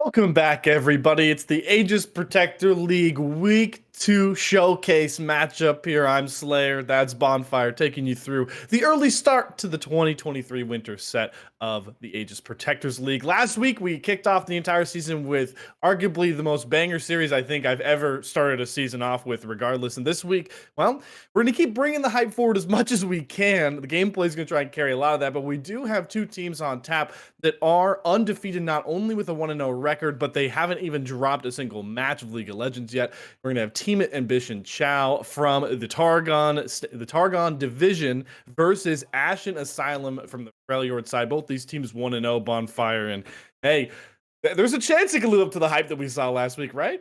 Welcome back, everybody. It's the Aegis Protector League Week 2 showcase matchup here. I'm Slayer, that's Bonfire, taking you through the early start to the 2023 winter set of the Aegis Protectors League. Last week, we kicked off the entire season with arguably the most banger series I think I've ever started a season off with, regardless. And this week, well, we're going to keep bringing the hype forward as much as we can. The gameplay is going to try and carry a lot of that, but we do have two teams on tap that are undefeated, not only with a 1-0 record, but they haven't even dropped a single match of League of Legends yet. We're going to have Team Ambition Chao from the Targon division versus Ashen Asylum from the Freljord side. Both these teams 1-0 Bonfire. And hey, there's a chance it can live up to the hype that we saw last week, right?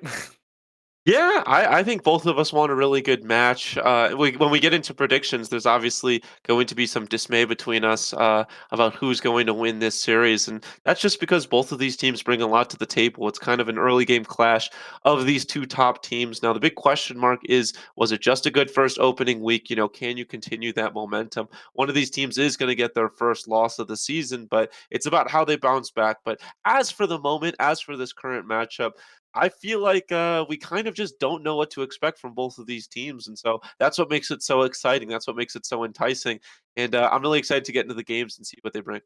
Yeah, I think both of us want a really good match. When we get into predictions, there's obviously going to be some dismay between us about who's going to win this series, and that's just because both of these teams bring a lot to the table. It's kind of an early game clash of these two top teams. Now, the big question mark is, was it just a good first opening week? Can you continue that momentum? One of these teams is going to get their first loss of the season, but it's about how they bounce back. But as for the moment, as for this current matchup, I feel like we kind of just don't know what to expect from both of these teams, and so that's what makes it so exciting. That's what makes it so enticing, and I'm really excited to get into the games and see what they bring.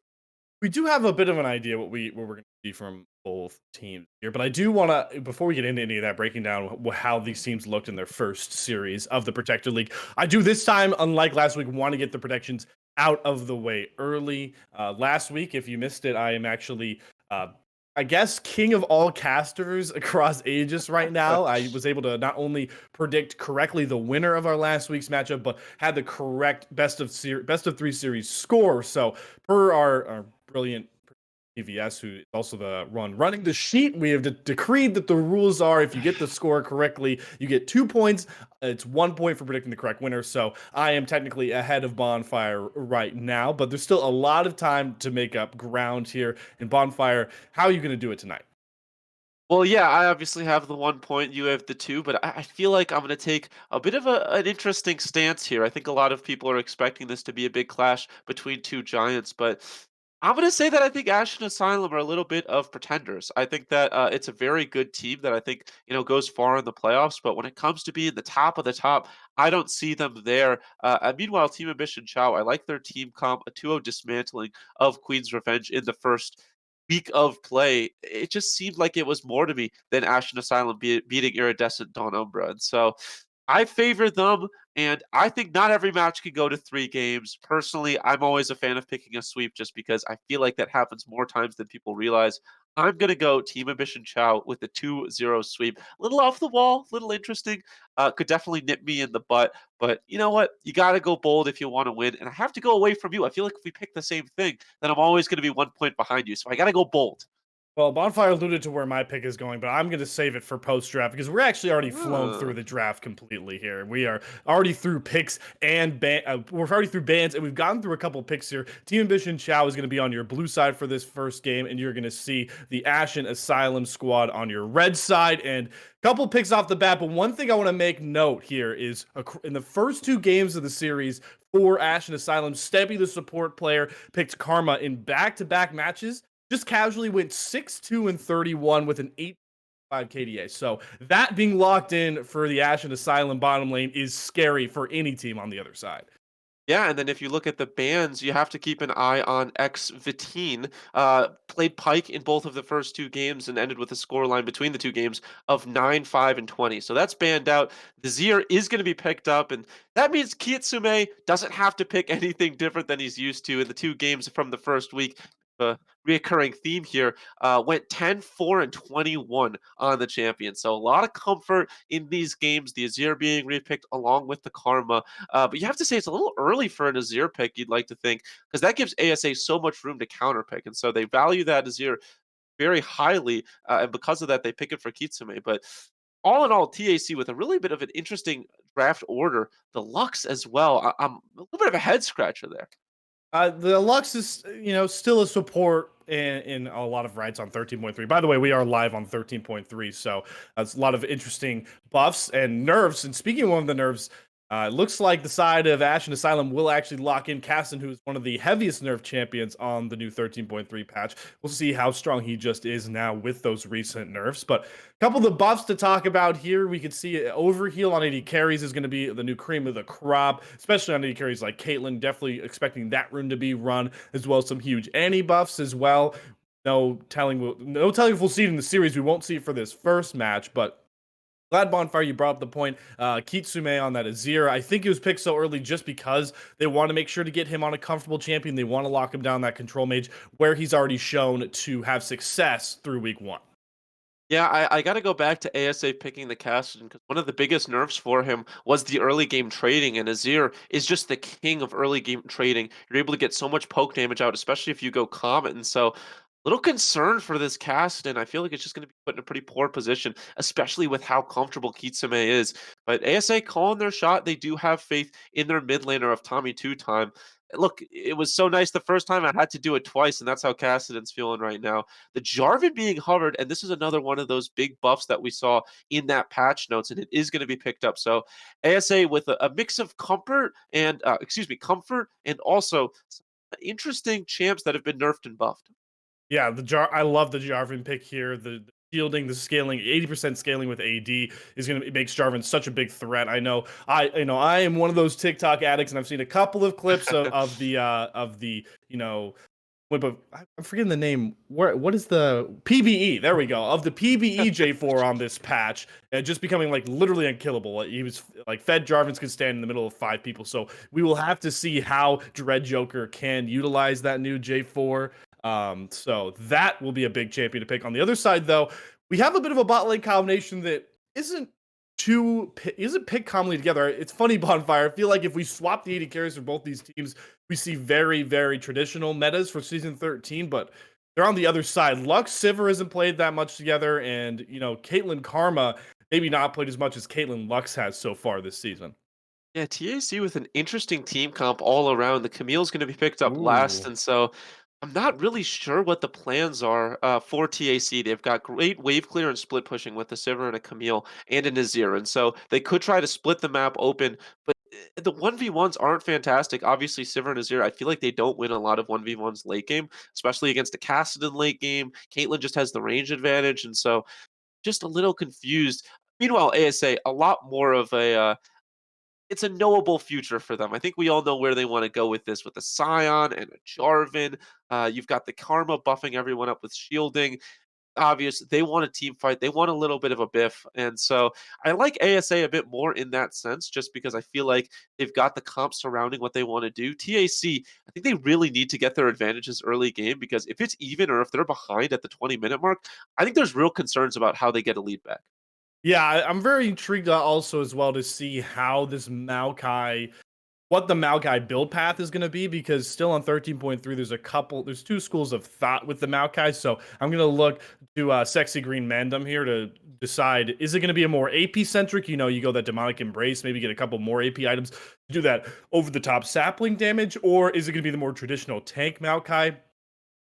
We do have a bit of an idea what we're going to see from both teams here, but I do want to, before we get into any of that, breaking down how these teams looked in their first series of the Protector League. I do this time, unlike last week, want to get the predictions out of the way early. Last week, if you missed it, I am actually I guess king of all casters across Aegis right now. I was able to not only predict correctly the winner of our last week's matchup, but had the correct best of three series score. So per our brilliant PVS, who is also the running the sheet, we have decreed that the rules are if you get the score correctly, you get 2 points. It's 1 point for predicting the correct winner. So I am technically ahead of Bonfire right now, but there's still a lot of time to make up ground here. In Bonfire, how are you going to do it tonight? Well, yeah, I obviously have the 1 point, you have the two, but I feel like I'm going to take a bit of an interesting stance here. I think a lot of people are expecting this to be a big clash between two giants, but I'm going to say that I think Ashen Asylum are a little bit of pretenders. I think that it's a very good team that I think goes far in the playoffs, but when it comes to being the top of the top, I don't see them there. And meanwhile, Team Ambition Chao, I like their team comp, a 2-0 dismantling of Queen's Revenge in the first week of play. It just seemed like it was more to me than Ashen Asylum beating Iridescent Dawn Umbra. And so I favor them, and I think not every match can go to 3 games. Personally, I'm always a fan of picking a sweep just because I feel like that happens more times than people realize. I'm going to go Team Ambition Chow with the 2-0 sweep. A little off the wall, a little interesting. Could definitely nip me in the butt. But you know what? You got to go bold if you want to win. And I have to go away from you. I feel like if we pick the same thing, then I'm always going to be 1 point behind you. So I got to go bold. Well, Bonfire alluded to where my pick is going, but I'm going to save it for post draft because we're actually already flown through Ah. the draft completely here. We are already through picks and we're already through bans, and we've gotten through a couple picks here. Team Ambition Chao is going to be on your blue side for this first game, and you're going to see the Ashen Asylum squad on your red side. And a couple picks off the bat, but one thing I want to make note here is in the first 2 games of the series for Ashen Asylum, Stebby, the support player, picked Karma in back-to-back matches, just casually went 6-2 and 31 with an 8.5 KDA. So that being locked in for the Ashen Asylum bottom lane is scary for any team on the other side. Yeah, and then if you look at the bans, you have to keep an eye on X Viteen. Played Pike in both of the first 2 games and ended with a scoreline between the 2 games of 9, 5, and 20. So that's banned out. The Zir is going to be picked up, and that means Kitsume doesn't have to pick anything different than he's used to in the 2 games from the first week. Reoccurring theme here went 10, 4, and 21 on the champion. So a lot of comfort in these games. The Azir being repicked along with the Karma. But you have to say it's a little early for an Azir pick, you'd like to think, because that gives ASA so much room to counterpick. And so they value that Azir very highly. And because of that, they pick it for Kitsume. But all in all, TAC with a really bit of an interesting draft order. The Lux as well. I'm a little bit of a head scratcher there. The Lux is, still a support in a lot of rights on 13.3. By the way, we are live on 13.3, so that's a lot of interesting buffs and nerfs. And speaking of one of the nerfs, It looks like the side of Ashen Asylum will actually lock in Caston, who's one of the heaviest nerf champions on the new 13.3 patch. We'll see how strong he just is now with those recent nerfs. But a couple of the buffs to talk about here, we can see Overheal on AD carries is going to be the new cream of the crop, especially on AD carries like Caitlyn. Definitely expecting that rune to be run, as well as some huge anti buffs as well. No telling if we'll see it in the series. We won't see it for this first match, but glad Bonfire, you brought up the point. Kitsume on that Azir. I think he was picked so early just because they want to make sure to get him on a comfortable champion. They want to lock him down that control mage where he's already shown to have success through week one. Yeah, I got to go back to ASA picking the Cassidon because one of the biggest nerfs for him was the early game trading, and Azir is just the king of early game trading. You're able to get so much poke damage out, especially if you go Comet. And so, little concern for this Cassidon. I feel like it's just going to be put in a pretty poor position, especially with how comfortable Kitsume is. But ASA calling their shot. They do have faith in their mid laner of Tommy Two Time. Look, it was so nice the first time I had to do it twice, and that's how Cassidon's feeling right now. The Jarvan being hovered, and this is another one of those big buffs that we saw in that patch notes, and it is going to be picked up. So ASA with a mix of comfort and comfort and also some interesting champs that have been nerfed and buffed. Yeah, I love the Jarvan pick here. The shielding, the scaling, 80% scaling with AD is going to make Jarvan such a big threat. I am one of those TikTok addicts, and I've seen a couple of clips of the wait, but I'm forgetting the name. What is the PBE? There we go. Of the PBE J4 on this patch, and just becoming like literally unkillable. Like, he was like Fed Jarvins could stand in the middle of five people. So we will have to see how Dread Joker can utilize that new J4. So that will be a big champion to pick. On the other side, though, we have a bit of a bot lane combination that isn't picked commonly together. It's funny, Bonfire. I feel like if we swap the 80 carries for both these teams, we see very, very traditional metas for season 13, but they're on the other side. Lux Sivir hasn't played that much together, and Caitlyn Karma maybe not played as much as Caitlyn Lux has so far this season. Yeah, TAC with an interesting team comp all around. The Camille's going to be picked up last, Ooh. and so I'm not really sure what the plans are for TAC. They've got great wave clear and split pushing with a Sivir and a Camille and a Nazir, and so they could try to split the map open. But the 1v1s aren't fantastic. Obviously, Sivir and Nazir, I feel like they don't win a lot of 1v1s late game, especially against the Cassidon late game. Caitlyn just has the range advantage, and so just a little confused. Meanwhile, ASA, a lot more of a it's a knowable future for them. I think we all know where they want to go with this, with a Scion and a Jarvan. You've got the Karma buffing everyone up with shielding. Obvious, they want a team fight. They want a little bit of a biff, and so I like ASA a bit more in that sense, just because I feel like they've got the comp surrounding what they want to do. TAC, I think they really need to get their advantages early game because if it's even or if they're behind at the 20-minute mark, I think there's real concerns about how they get a lead back. Yeah, I'm very intrigued also as well to see how what the Maokai build path is going to be, because still on 13.3 there's two schools of thought with the Maokai. So I'm going to look to Sexy Green Mandem here to decide, is it going to be a more AP centric, you go that demonic embrace, maybe get a couple more AP items to do that over the top sapling damage, or is it going to be the more traditional tank Maokai?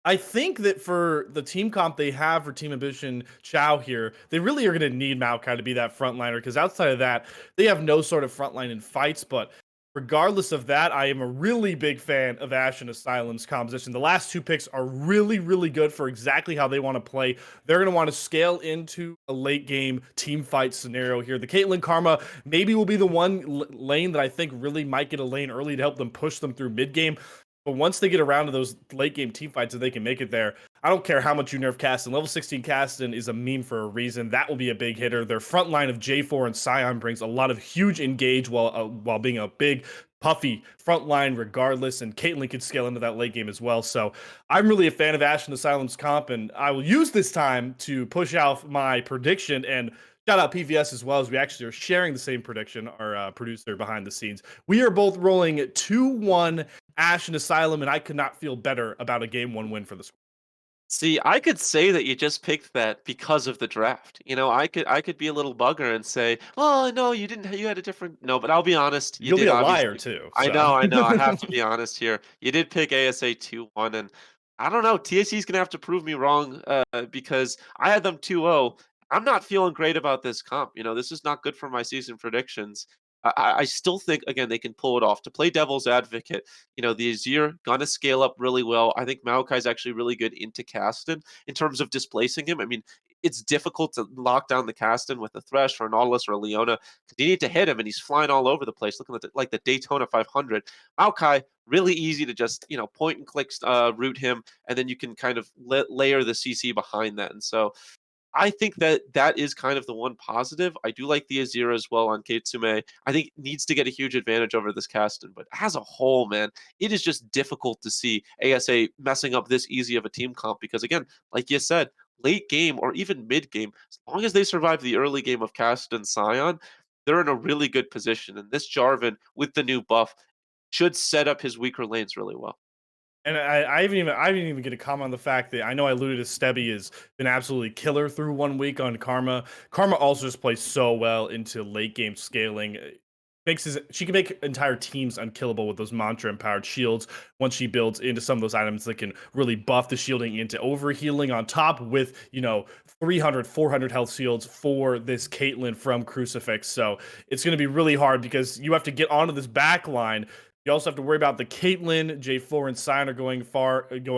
I think that for the team comp they have for Team Ambition Chao here, they really are going to need Maokai to be that frontliner, because outside of that, they have no sort of frontline in fights. But regardless of that, I am a really big fan of Ashen Asylum's composition. The last two picks are really, really good for exactly how they want to play. They're going to want to scale into a late game team fight scenario here. The Caitlyn Karma maybe will be the one lane that I think really might get a lane early to help them push them through mid game. But once they get around to those late game team fights, if they can make it there, I don't care how much you nerf Caston. Level 16 Caston is a meme for a reason. That will be a big hitter. Their front line of J4 and Scion brings a lot of huge engage while being a big puffy front line regardless, and Caitlyn could scale into that late game as well. So I'm really a fan of Ashen Asylum's comp, and I will use this time to push out my prediction and shout out PVS as well, as we actually are sharing the same prediction, our producer behind the scenes. We are both rolling 2-1 Ashen Asylum, and I could not feel better about a game one win for the squad. See, I could say that you just picked that because of the draft. I could be a little bugger and say, "Oh, no, you didn't. You had a different." No, but I'll be honest. You You'll be did a liar obviously. too, I so. know, I know. I have to be honest here. You did pick ASA 2-1, and I don't know. TSC's gonna have to prove me wrong because I had them 2-0. I'm not feeling great about this comp. This is not good for my season predictions. I still think again they can pull it off. To play devil's advocate, the Azir gonna scale up really well. I think Maokai's actually really good into Caston in terms of displacing him. I mean, it's difficult to lock down the Caston with a Thresh or a Nautilus or a Leona because you need to hit him and he's flying all over the place, looking like the Daytona 500. Maokai really easy to just point and click root him, and then you can kind of layer the CC behind that. And so I think that that is kind of the one positive. I do like the Azir as well on Kitsume. I think needs to get a huge advantage over this Caston, but as a whole, man, it is just difficult to see ASA messing up this easy of a team comp because again, like you said, late game or even mid game, as long as they survive the early game of Cast and Scion, they're in a really good position. And this Jarvan with the new buff should set up his weaker lanes really well. And I didn't even get a comment on the fact that I know I alluded to Stebby has been absolutely killer through 1 week on Karma. Karma also just plays so well into late game scaling. She can make entire teams unkillable with those mantra empowered shields once she builds into some of those items that can really buff the shielding into overhealing on top with 300 400 health shields for this Caitlyn from Crucifix. So it's going to be really hard because you have to get onto this back line. You also have to worry about the Caitlyn, J4, and Signer going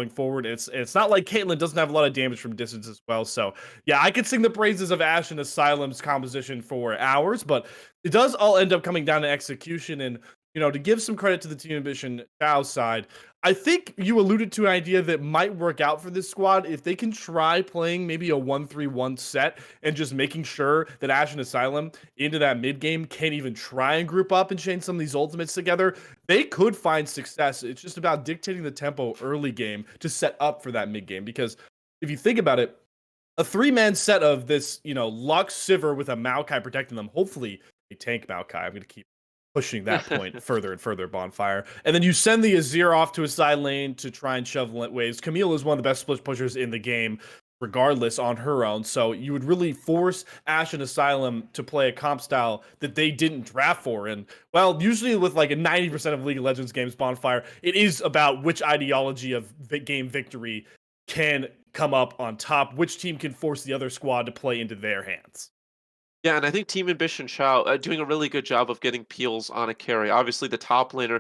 forward. It's not like Caitlyn doesn't have a lot of damage from distance as well. So yeah, I could sing the praises of Ashen Asylum's composition for hours, but it does all end up coming down to execution. And to give some credit to the Team Ambition Chao side, I think you alluded to an idea that might work out for this squad if they can try playing maybe a 1-3-1 set and just making sure that Ashen Asylum into that mid game can't even try and group up and chain some of these ultimates together. They could find success. It's just about dictating the tempo early game to set up for that mid game. Because if you think about it, a 3-man set of this, Lux Sivir with a Maokai protecting them, hopefully a tank Maokai. I'm going to keep pushing that point further and further, Bonfire. And then you send the Azir off to a side lane to try and shove waves. Camille is one of the best split pushers in the game, regardless, on her own. So you would really force Ashen Asylum to play a comp style that they didn't draft for. And, well, usually with like a 90% of League of Legends games, Bonfire, it is about which ideology of game victory can come up on top, which team can force the other squad to play into their hands. Yeah, and I think Team Ambition Chao doing a really good job of getting Peels on a carry. Obviously, the top laner,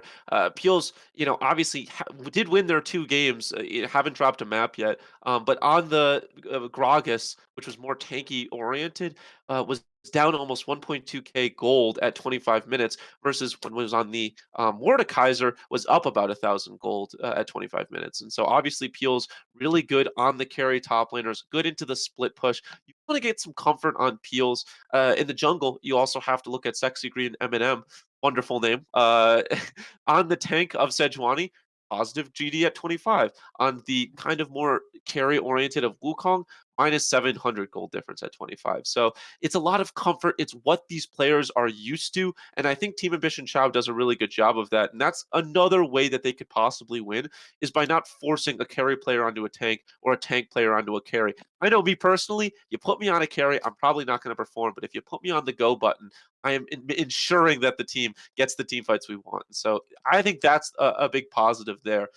Peels, obviously did win their 2 games. Haven't dropped a map yet, but on the Gragas, which was more tanky oriented, was down almost 1.2k gold at 25 minutes versus when it was on the Mordekaiser was up about 1,000 gold at 25 minutes. And so obviously Peels really good on the carry top laners, good into the split push. You want to get some comfort on Peels in the jungle, you also have to look at Sexy Green Eminem, wonderful name. On the tank of Sejuani, positive GD at 25. On the kind of more carry oriented of Wukong, minus 700 gold difference at 25. So it's a lot of comfort. It's what these players are used to. And I think Team Ambition Chao does a really good job of that. And that's another way that they could possibly win is by not forcing a carry player onto a tank or a tank player onto a carry. I know me personally, you put me on a carry, I'm probably not going to perform. But if you put me on the go button, I am ensuring that the team gets the team fights we want. So I think that's a big positive there.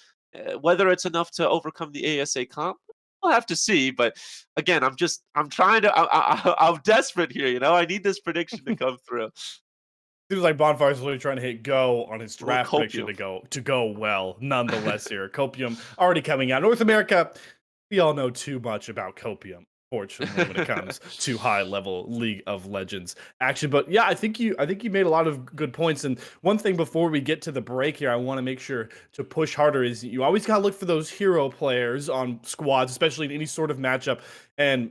Whether it's enough to overcome the ASA comp, we'll have to see. But again, I'm trying to, I'm desperate here. I need this prediction to come through. Seems like Bonfire's literally trying to hit go on his A little draft prediction copium. to go well. Nonetheless, here Copium already coming out. North America, we all know too much about Copium, fortunately, when it comes to high level League of Legends action. But yeah, I think you made a lot of good points. And one thing before we get to the break here, I want to make sure to push harder is you always gotta look for those hero players on squads, especially in any sort of matchup. And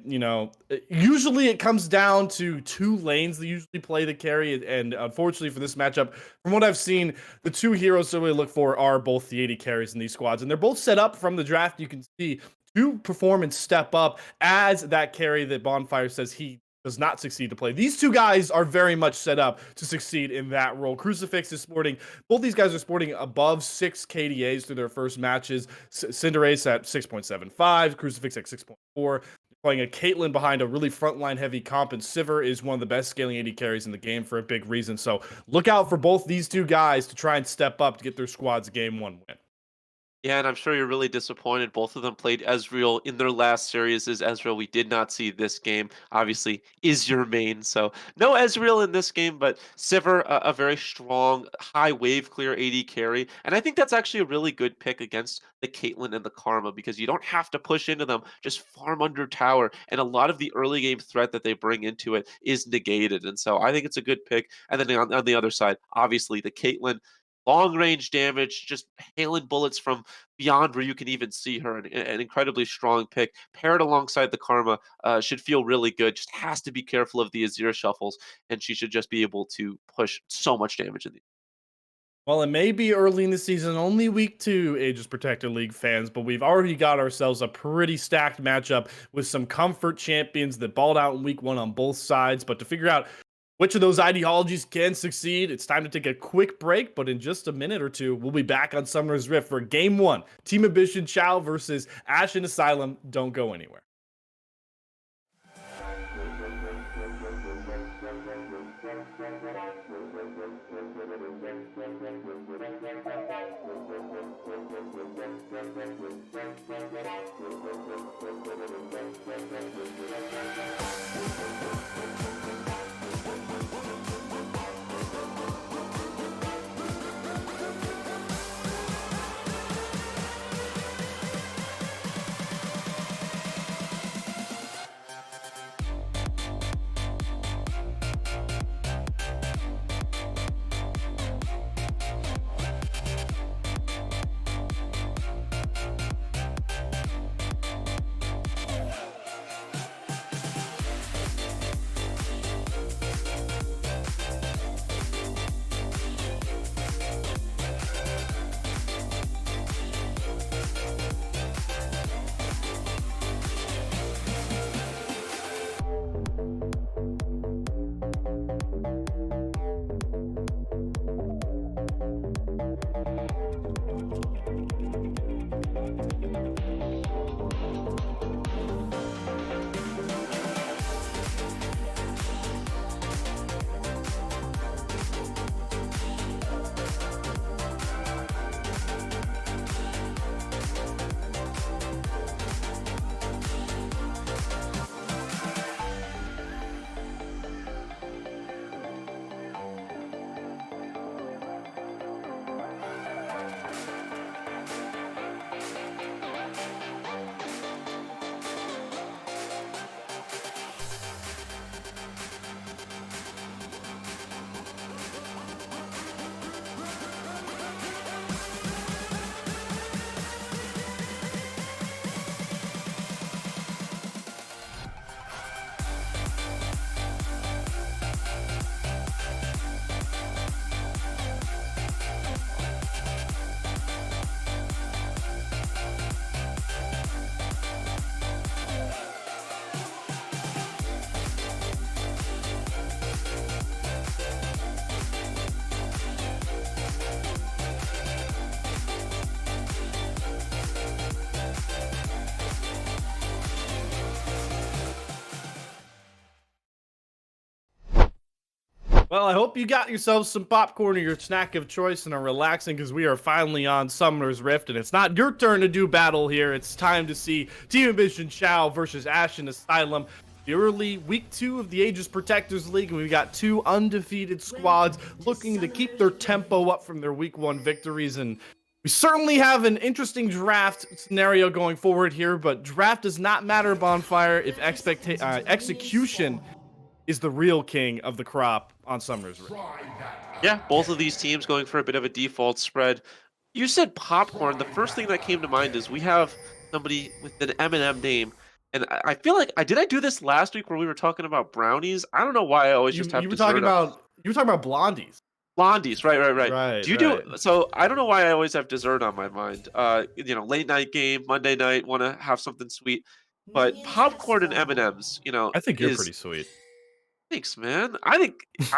usually it comes down to 2 lanes that usually play the carry. And unfortunately for this matchup, from what I've seen, the 2 heroes to really look for are both the 80 carries in these squads, and they're both set up from the draft. You can see to perform and step up as that carry that Bonfire says he does not succeed to play. These 2 guys are very much set up to succeed in that role. Crucifix is sporting, both these guys are sporting above 6 KDAs through their first matches. Cinderace at 6.75, Crucifix at 6.4. Playing a Caitlyn behind a really frontline heavy comp, and Sivir is one of the best scaling 80 carries in the game for a big reason. So look out for both these 2 guys to try and step up to get their squad's game 1 win. Yeah, and I'm sure you're really disappointed. Both of them played Ezreal in their last series. Is Ezreal we did not see this game. Obviously, is your main. So no Ezreal in this game, but Sivir, a very strong, high wave clear AD carry. And I think that's actually a really good pick against the Caitlyn and the Karma because you don't have to push into them, just farm under tower. And a lot of the early game threat that they bring into it is negated. And so I think it's a good pick. And then on the other side, obviously the Caitlyn. Long range damage, just hailing bullets from beyond where you can even see her. An incredibly strong pick paired alongside the Karma should feel really good. Just has to be careful of the Azir shuffles, and she should just be able to push so much damage in the. Well, it may be early in the season, only week 2, Aegis Protector League fans, but we've already got ourselves a pretty stacked matchup with some comfort champions that balled out in week 1 on both sides. But to figure out which of those ideologies can succeed, it's time to take a quick break. But in just a minute or two, we'll be back on Summoner's Rift for Game 1. Team Ambition Chao versus Ashen Asylum. Don't go anywhere. Well, I hope you got yourselves some popcorn or your snack of choice and are relaxing because we are finally on Summoner's Rift and it's not your turn to do battle here. It's time to see Team Ambition Chao versus Ashen Asylum. The early week 2 of the Aegis Protectors League, and we've got 2 undefeated squads looking to keep their tempo up from their week 1 victories. And we certainly have an interesting draft scenario going forward here, but draft does not matter, Bonfire, if execution is the real king of the crop on Summer's Rift. Yeah, both of these teams going for a bit of a default spread. You said popcorn. The first thing that came to mind is we have somebody with an M&M name. And I feel like I do this last week where we were talking about brownies. I don't know why I always You just have you were talking dessert on. about blondies. Blondies, right. Right, Do you do right. so? I don't know why I always have dessert on my mind. Late night game, Monday night, want to have something sweet, but Minions have popcorn and spawned. M&Ms, I think you're is pretty sweet. thanks, man. I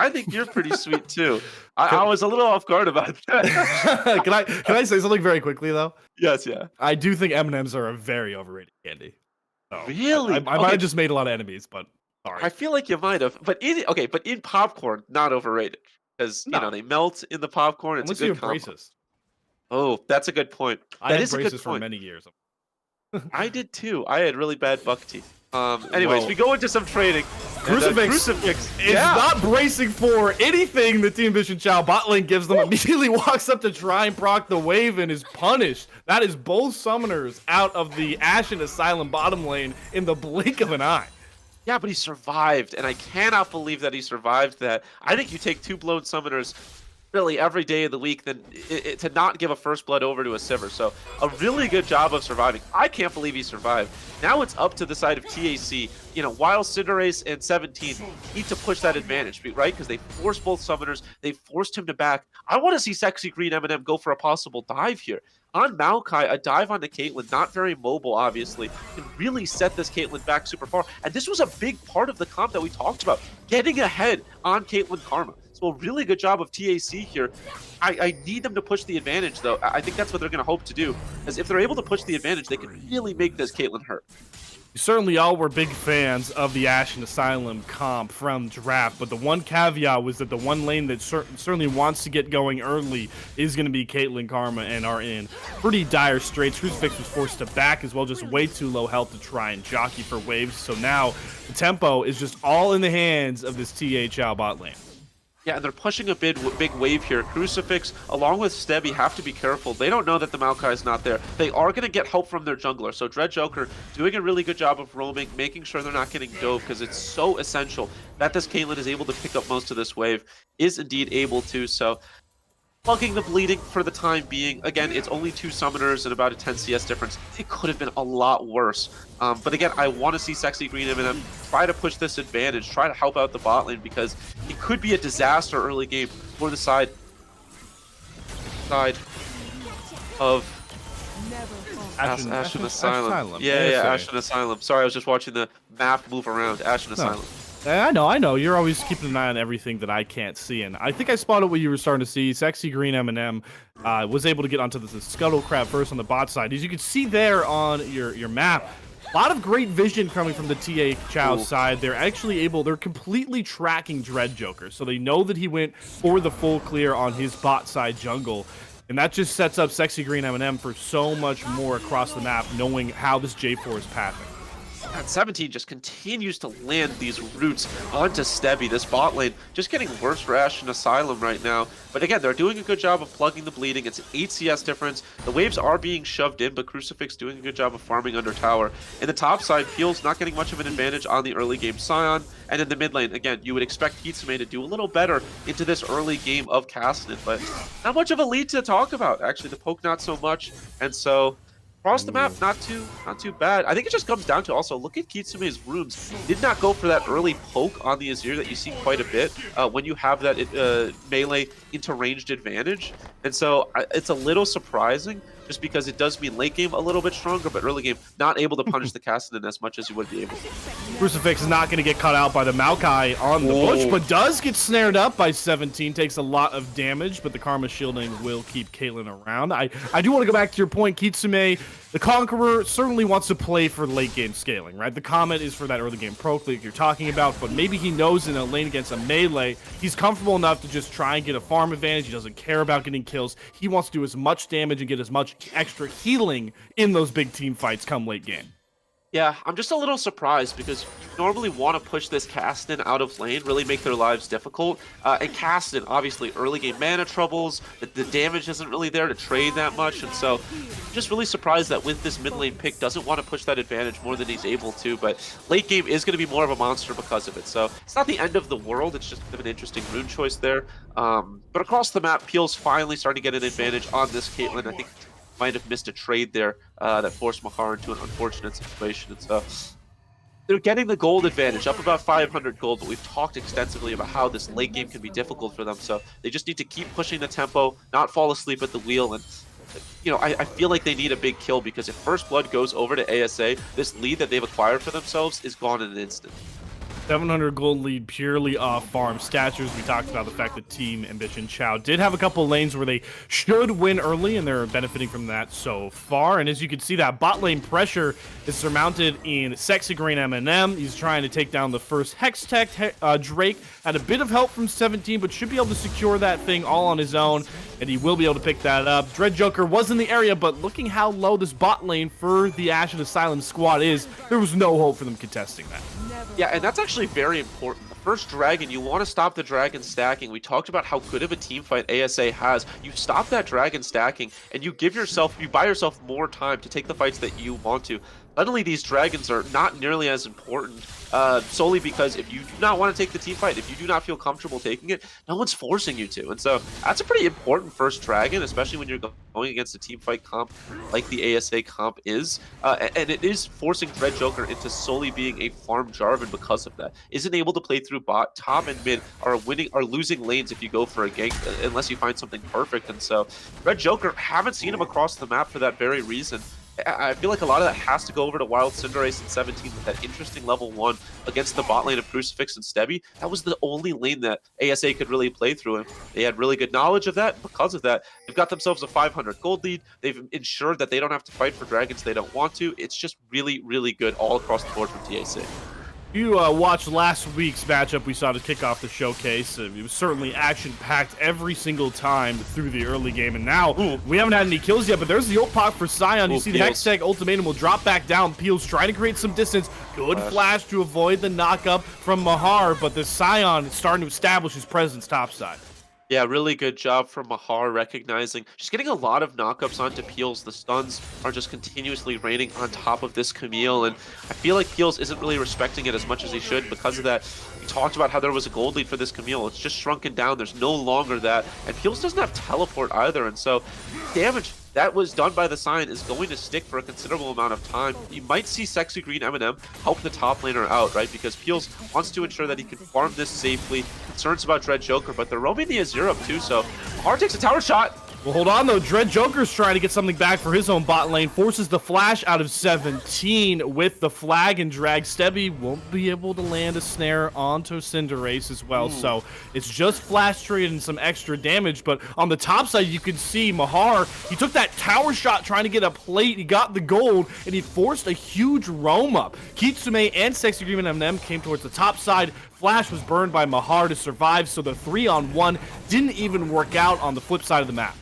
think you're pretty sweet too. I Can was a little off guard about that. can I say something very quickly though? Yes, yeah. I do think M&Ms are a very overrated candy. So I Really? might Okay, have just made a lot of enemies, but I sorry. feel like you might have, but in popcorn, not overrated because No, they melt in the popcorn. It's a unless you good have combo. braces. Oh, that's a good point. I That had is a good braces for point. many years. I did too. I had really bad buck teeth. Anyways, Well, we go into some trading. And Crucifix Crucifix, is yeah. not bracing for anything the Team Vision Chao bot lane gives them. Immediately walks up to try and proc the wave and is punished. That is both summoners out of the Ashen Asylum bottom lane in the blink of an eye. Yeah, but he survived, and I cannot believe that he survived that. I think you take 2 blown summoners really every day of the week than to not give a first blood over to a Sivir. So a really good job of surviving. I can't believe he survived. Now it's up to the side of TAC. You know, while Cinderace and 17 need to push that advantage, right? Because they forced both summoners. They forced him to back. I want to see Sexy Green M&M go for a possible dive here. On Maokai, a dive onto Caitlyn, not very mobile, obviously, can really set this Caitlyn back super far. And this was a big part of the comp that we talked about, getting ahead on Caitlyn Karma. So a really good job of TAC here. I need them to push the advantage, though. I think that's what they're going to hope to do, as if they're able to push the advantage, they can really make this Caitlyn hurt. We certainly all were big fans of the Ashen Asylum comp from draft, but the one caveat was that the one lane that certainly wants to get going early is going to be Caitlyn Karma, and are in pretty dire straits. Crucifix was forced to back as well, just way too low health to try and jockey for waves. So now the tempo is just all in the hands of this TA Chao bot lane. Yeah, and they're pushing a big wave here. Crucifix, along with Stebby, have to be careful. They don't know that the Maokai is not there. They are going to get help from their jungler. So Dread Joker doing a really good job of roaming, making sure they're not getting dove, because it's so essential that this Caitlyn is able to pick up most of this wave, is indeed able to. So plugging the bleeding for the time being. Again, it's only 2 summoners and about a 10 CS difference. It could have been a lot worse. But again, I want to see Sexy Green M&M try to push this advantage, try to help out the bot lane, because it could be a disaster early game for the side of Ashen Asylum. Yeah, Ashen Asylum. Sorry, I was just watching the map move around. Ashen Asylum. I know. You're always keeping an eye on everything that I can't see, and I think I spotted what you were starting to see. Sexy Green M&M was able to get onto the Scuttle Crab first on the bot side. As you can see there on your map, a lot of great vision coming from the TA Chao side. They're completely tracking Dread Joker, so they know that he went for the full clear on his bot side jungle. And that just sets up Sexy Green M&M for so much more across the map, knowing how this J4 is pathing. And 17 just continues to land these roots onto Stebby. This bot lane just getting worse for Ashen Asylum right now. But again, they're doing a good job of plugging the bleeding. It's an 8 CS difference. The waves are being shoved in, but Crucifix doing a good job of farming under tower. In the top side, Peel's not getting much of an advantage on the early game Scion. And in the mid lane, again, you would expect Kitsume to do a little better into this early game of Castanet, but not much of a lead to talk about. Actually, the poke not so much. And so across the map, not too bad. I think it just comes down to also look at Kitsume's runes. Did not go for that early poke on the Azir that you see quite a bit when you have that melee into ranged advantage. And so it's a little surprising, just because it does mean late game a little bit stronger, but early game not able to punish the Castanet as much as you would be able to. Crucifix is not going to get caught out by the Maokai on the bush, but does get snared up by 17. Takes a lot of damage, but the Karma shielding will keep Caitlyn around. I do want to go back to your point, Kitsume. The Conqueror certainly wants to play for late game scaling, right? The Comet is for that early game proc like you're talking about, but maybe he knows in a lane against a melee, he's comfortable enough to just try and get a farm advantage. He doesn't care about getting kills. He wants to do as much damage and get as much extra healing in those big team fights come late game. Yeah, I'm just a little surprised, because you normally want to push this Castanet out of lane, really make their lives difficult. And Castanet, obviously, early game mana troubles, the damage isn't really there to trade that much, and so I'm just really surprised that with this mid lane pick doesn't want to push that advantage more than he's able to, but late game is going to be more of a monster because of it. So it's not the end of the world, it's just kind of an interesting rune choice there. But across the map, Peel's finally starting to get an advantage on this Caitlyn. I think might have missed a trade there that forced Mahar into an unfortunate situation. And so they're getting the gold advantage, up about 500 gold, but we've talked extensively about how this late game can be difficult for them. So they just need to keep pushing the tempo, not fall asleep at the wheel. And, you know, I feel like they need a big kill, because if First Blood goes over to ASA, this lead that they've acquired for themselves is gone in an instant. 700 gold lead purely off farm statures. We talked about the fact that Team Ambition Chao did have a couple lanes where they should win early, and they're benefiting from that so far. And as you can see, that bot lane pressure is surmounted in Sexy Green M&M. He's trying to take down the first Hextech. Drake had a bit of help from 17, but should be able to secure that thing all on his own, and he will be able to pick that up. Dread Joker was in the area, but looking how low this bot lane for the Ashen Asylum squad is, there was no hope for them contesting that. Yeah, and that's actually very important. The first dragon, you want to stop the dragon stacking. We talked about how good of a team fight ASA has. You stop that dragon stacking, and you buy yourself more time to take the fights that you want to. Suddenly, these dragons are not nearly as important, solely because if you do not want to take the team fight, if you do not feel comfortable taking it, no one's forcing you to. And so that's a pretty important first dragon, especially when you're going against a team fight comp like the ASA comp is. And it is forcing Dread Joker into solely being a farm Jarvan because of that. Isn't able to play through bot, top, and mid are losing lanes if you go for a gank, unless you find something perfect. And so Dread Joker, haven't seen him across the map for that very reason. I feel like a lot of that has to go over to Wild Cinderace in 17 with that interesting level 1 against the bot lane of Crucifix and Stebby. That was the only lane that ASA could really play through, and they had really good knowledge of that. Because of that, they've got themselves a 500 gold lead. They've ensured that they don't have to fight for dragons they don't want to. It's just really, really good all across the board from TAC. You watched last week's matchup we saw to kick off the showcase. It was certainly action-packed every single time through the early game, and now we haven't had any kills yet, but there's the ult pop for Sion. You see the Hextech ultimatum will drop back down. Peels trying to create some distance. Good flash to avoid the knock-up from Mahar, but the Sion is starting to establish his presence topside. Yeah, really good job from Mahar recognizing. She's getting a lot of knockups onto Peels. The stuns are just continuously raining on top of this Camille, and I feel like Peels isn't really respecting it as much as he should because of that. We talked about how there was a gold lead for this Camille. It's just shrunken down. There's no longer that, and Peels doesn't have teleport either, and so damage that was done by the Sion is going to stick for a considerable amount of time. You might see Sexy Green M&M help the top laner out, right? Because Peels wants to ensure that he can farm this safely. Concerns about Dread Joker, but they're roaming the Azir up too, so Mahar takes a tower shot. Well, hold on, though. Dread Joker's trying to get something back for his own bot lane. Forces the flash out of 17 with the flag and drag. Stebby won't be able to land a snare onto Cinderace as well. So it's just flash trade and some extra damage. But on the top side, you can see Mahar. He took that tower shot trying to get a plate. He got the gold, and he forced a huge roam up. Kitsume and Sexy Green M&M came towards the top side. Flash was burned by Mahar to survive, so the 3-on-1 didn't even work out on the flip side of the map.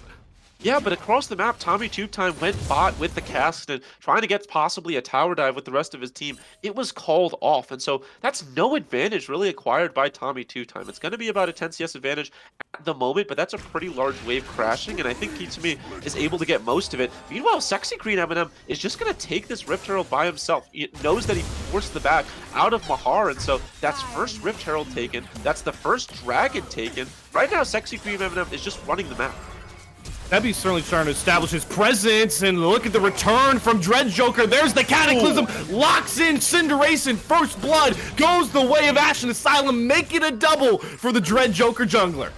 Yeah, but across the map, Tommy Tube Time went bot with the cast and trying to get possibly a tower dive with the rest of his team. It was called off, and so that's no advantage really acquired by Tommy Tube Time. It's going to be about a 10 CS advantage at the moment, but that's a pretty large wave crashing, and I think Kitsumi is able to get most of it. Meanwhile, Sexy Green M&M is just going to take this Rift Herald by himself. He knows that he forced the back out of Mahar, and so that's first Rift Herald taken. That's the first Dragon taken. Right now, Sexy Green M&M is just running the map. Stebby's certainly trying to establish his presence, and look at the return from Dread Joker. There's the Cataclysm, locks in Cinderace, and First Blood goes the way of Ashen Asylum, making a double for the Dread Joker jungler.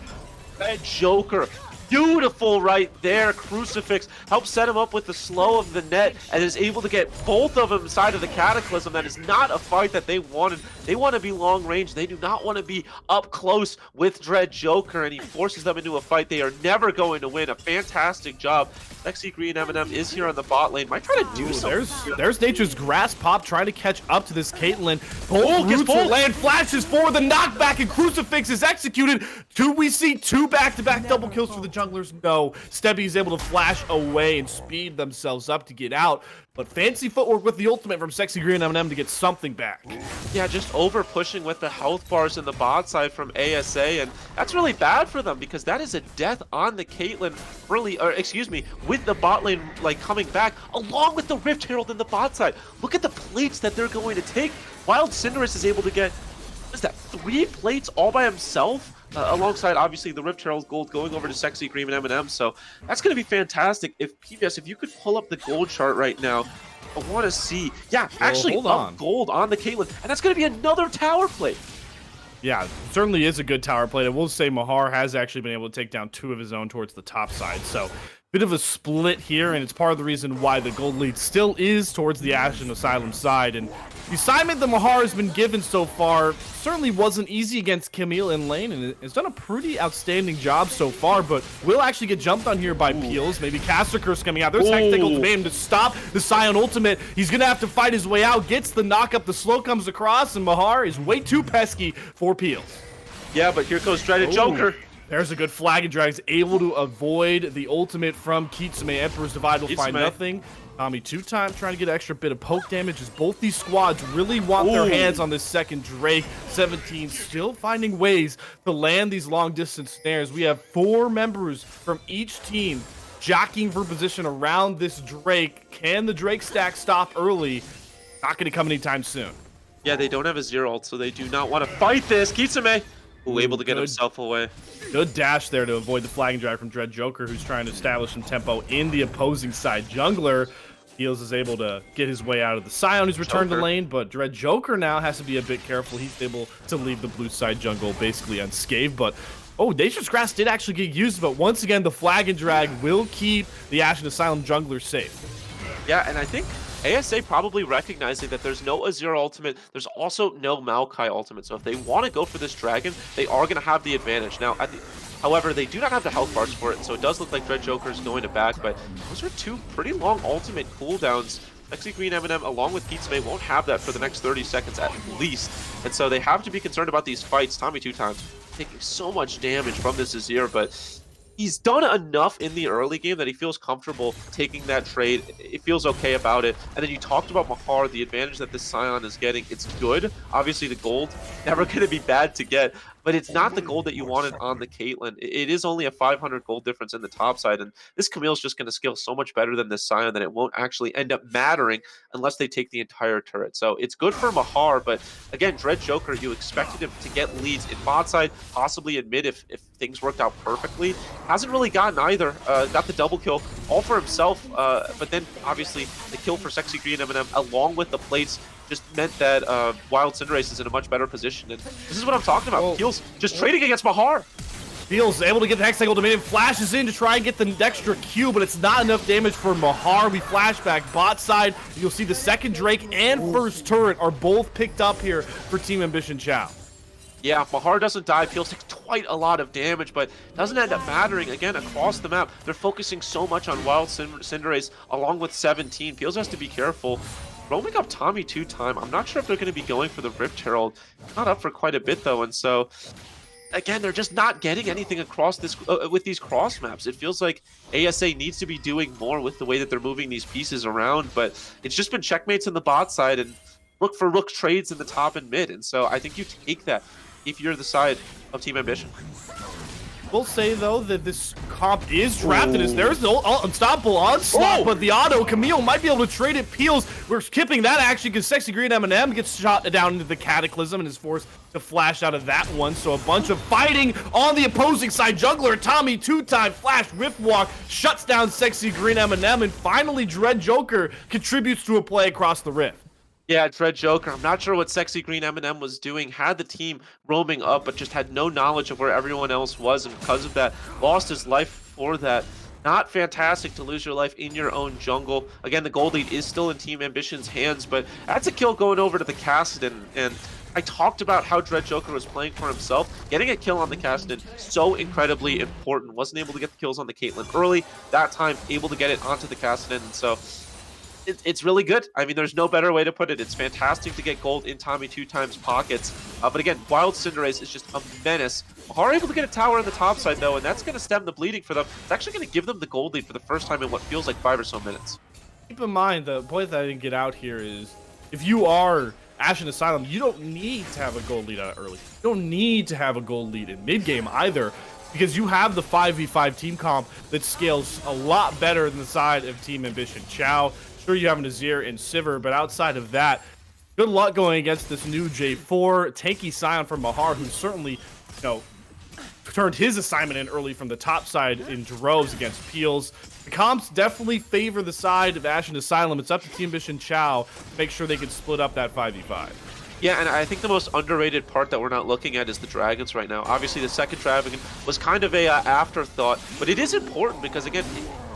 Dread Joker, beautiful right there. Crucifix helps set him up with the slow of the net and is able to get both of them inside of the Cataclysm. That is not a fight that they wanted. They want to be long range. They do not want to be up close with Dread Joker, and he forces them into a fight they are never going to win. A fantastic job. Sexy Green M&M is here on the bot lane. Might try to do something. There's Nature's Grass Pop trying to catch up to this Caitlyn. Both roots will land, flashes for the knockback, and Crucifix is executed. Do we see two back-to-back double kills for the junglers? No. Stebby is able to flash away and speed themselves up to get out. But fancy footwork with the ultimate from Sexy Green M&M to get something back. Yeah, just over pushing with the health bars in the bot side from ASA, and that's really bad for them because that is a death on the Caitlyn early, or excuse me, with the bot lane like coming back, along with the Rift Herald in the bot side. Look at the plates that they're going to take. Wild Cinderace is able to get, what is that, 3 plates all by himself? Alongside, obviously, the Rift Herald gold going over to Sexy Green and M&M. So that's going to be fantastic. If PBS, if you could pull up the gold chart right now, I want to see. Yeah, actually, gold on the Caitlyn. And that's going to be another tower plate. Yeah, certainly is a good tower plate. I will say Mahar has actually been able to take down 2 of his own towards the top side. So bit of a split here, and it's part of the reason why the gold lead still is towards the Ashen Asylum side. And the assignment that Mahar has been given so far certainly wasn't easy against Camille in lane, and has done a pretty outstanding job so far, but will actually get jumped on here by Peels. Maybe Caster Curse coming out. There's Hectic Ultimatum to stop the Scion ultimate. He's going to have to fight his way out, gets the knock-up, the slow comes across, and Mahar is way too pesky for Peels. Yeah, but here goes Dreaded Joker. There's a good flag, and Drag's able to avoid the ultimate from Kitsune. Emperor's Divide will find nothing. Tommy 2-time trying to get an extra bit of poke damage as both these squads really want their hands on this second Drake. 17 still finding ways to land these long distance snares. We have 4 members from each team jockeying for position around this Drake. Can the Drake stack stop early? Not going to come anytime soon. Yeah, they don't have a 0 ult, so they do not want to fight this. Kitsune, able to get himself away. Good dash there to avoid the flag and drive from Dread Joker, who's trying to establish some tempo in the opposing side jungler. Heels is able to get his way out of the Scion, who's returned to lane, but Dread Joker now has to be a bit careful. He's able to leave the blue side jungle basically unscathed, but Nature's Grass did actually get used, but once again, the flag and drag will keep the Ashen Asylum jungler safe. Yeah, and I think ASA probably recognizing that there's no Azir ultimate, there's also no Maokai ultimate, so if they want to go for this dragon, they are going to have the advantage. Now, however, they do not have the health bars for it, so it does look like Dread Joker is going to back, but those are 2 pretty long ultimate cooldowns. Sexy Green M&M, along with Kitsune, won't have that for the next 30 seconds at least, and so they have to be concerned about these fights. Tommy 2-times taking so much damage from this Azir, but he's done enough in the early game that he feels comfortable taking that trade. It feels okay about it. And then you talked about Mahar, the advantage that this Scion is getting. It's good. Obviously, the gold, never going to be bad to get, but it's not the gold that you wanted on the Caitlyn. It is only a 500 gold difference in the top side, and this Camille's just going to scale so much better than this Scion that it won't actually end up mattering unless they take the entire turret. So it's good for Mahar, but again, Dread Joker, you expected him to get leads in bot side, possibly in mid if things worked out perfectly. Hasn't really gotten either. Got the double kill all for himself, but then obviously the kill for Sexy Green M&M along with the plates just meant that Wild Cinderace is in a much better position. And this is what I'm talking about. Peels just trading against Mahar. Peels able to get the Hextech Ultimate, flashes in to try and get the extra Q, but it's not enough damage for Mahar. We flash back bot side. You'll see the second Drake and first turret are both picked up here for Team Ambition Chao. Yeah, if Mahar doesn't die, Peels takes quite a lot of damage, but doesn't end up mattering. Again, across the map, they're focusing so much on Wild Cinderace along with 17. Peels has to be careful. Roaming up Tommy 2-time. I'm not sure if they're going to be going for the Rift Herald. Not up for quite a bit, though, and so again, they're just not getting anything across this with these cross maps. It feels like ASA needs to be doing more with the way that they're moving these pieces around, but it's just been checkmates in the bot side and rook for rook trades in the top and mid, and so I think you take that if you're the side of Team Ambition. We'll say, though, that this comp is trapped in this. There's no unstoppable onslaught, but the auto, Camille might be able to trade it. Peels, we're skipping that action because Sexy Green M&M gets shot down into the Cataclysm and is forced to flash out of that one. So a bunch of fighting on the opposing side. Jungler, Tommy 2-time flash, Rift Walk, shuts down Sexy Green M&M, and finally Dread Joker contributes to a play across the Rift. Yeah, Dread Joker. I'm not sure what Sexy Green M&M was doing. Had the team roaming up, but just had no knowledge of where everyone else was, and because of that, lost his life for that. Not fantastic to lose your life in your own jungle. Again, the gold lead is still in Team Ambition's hands, but that's a kill going over to the Kassadin. And I talked about how Dread Joker was playing for himself. Getting a kill on the Kassadin, so incredibly important. Wasn't able to get the kills on the Caitlyn early. That time, able to get it onto the Kassadin, and so it's really good. I mean, there's no better way to put it. It's fantastic to get gold in Tommy 2-times pockets. But again, Wild Cinderace is just a menace. Are able to get a tower on the top side, though, and that's going to stem the bleeding for them. It's actually going to give them the gold lead for the first time in what feels like 5 or so minutes. Keep in mind, the point that I didn't get out here is, if you are Ashen Asylum, you don't need to have a gold lead out early. You don't need to have a gold lead in mid-game either, because you have the 5v5 team comp that scales a lot better than the side of Team Ambition Chao. Sure, you have an Azir and Sivir, but outside of that, good luck going against this new J4. Tanky Scion from Mahar, who certainly, turned his assignment in early from the top side in droves against Peels. The comps definitely favor the side of Ashen Asylum. It's up to Team Ambition Chao to make sure they can split up that 5v5. Yeah, and I think the most underrated part that we're not looking at is the dragons right now. Obviously, the second dragon was kind of a afterthought, but it is important because, again,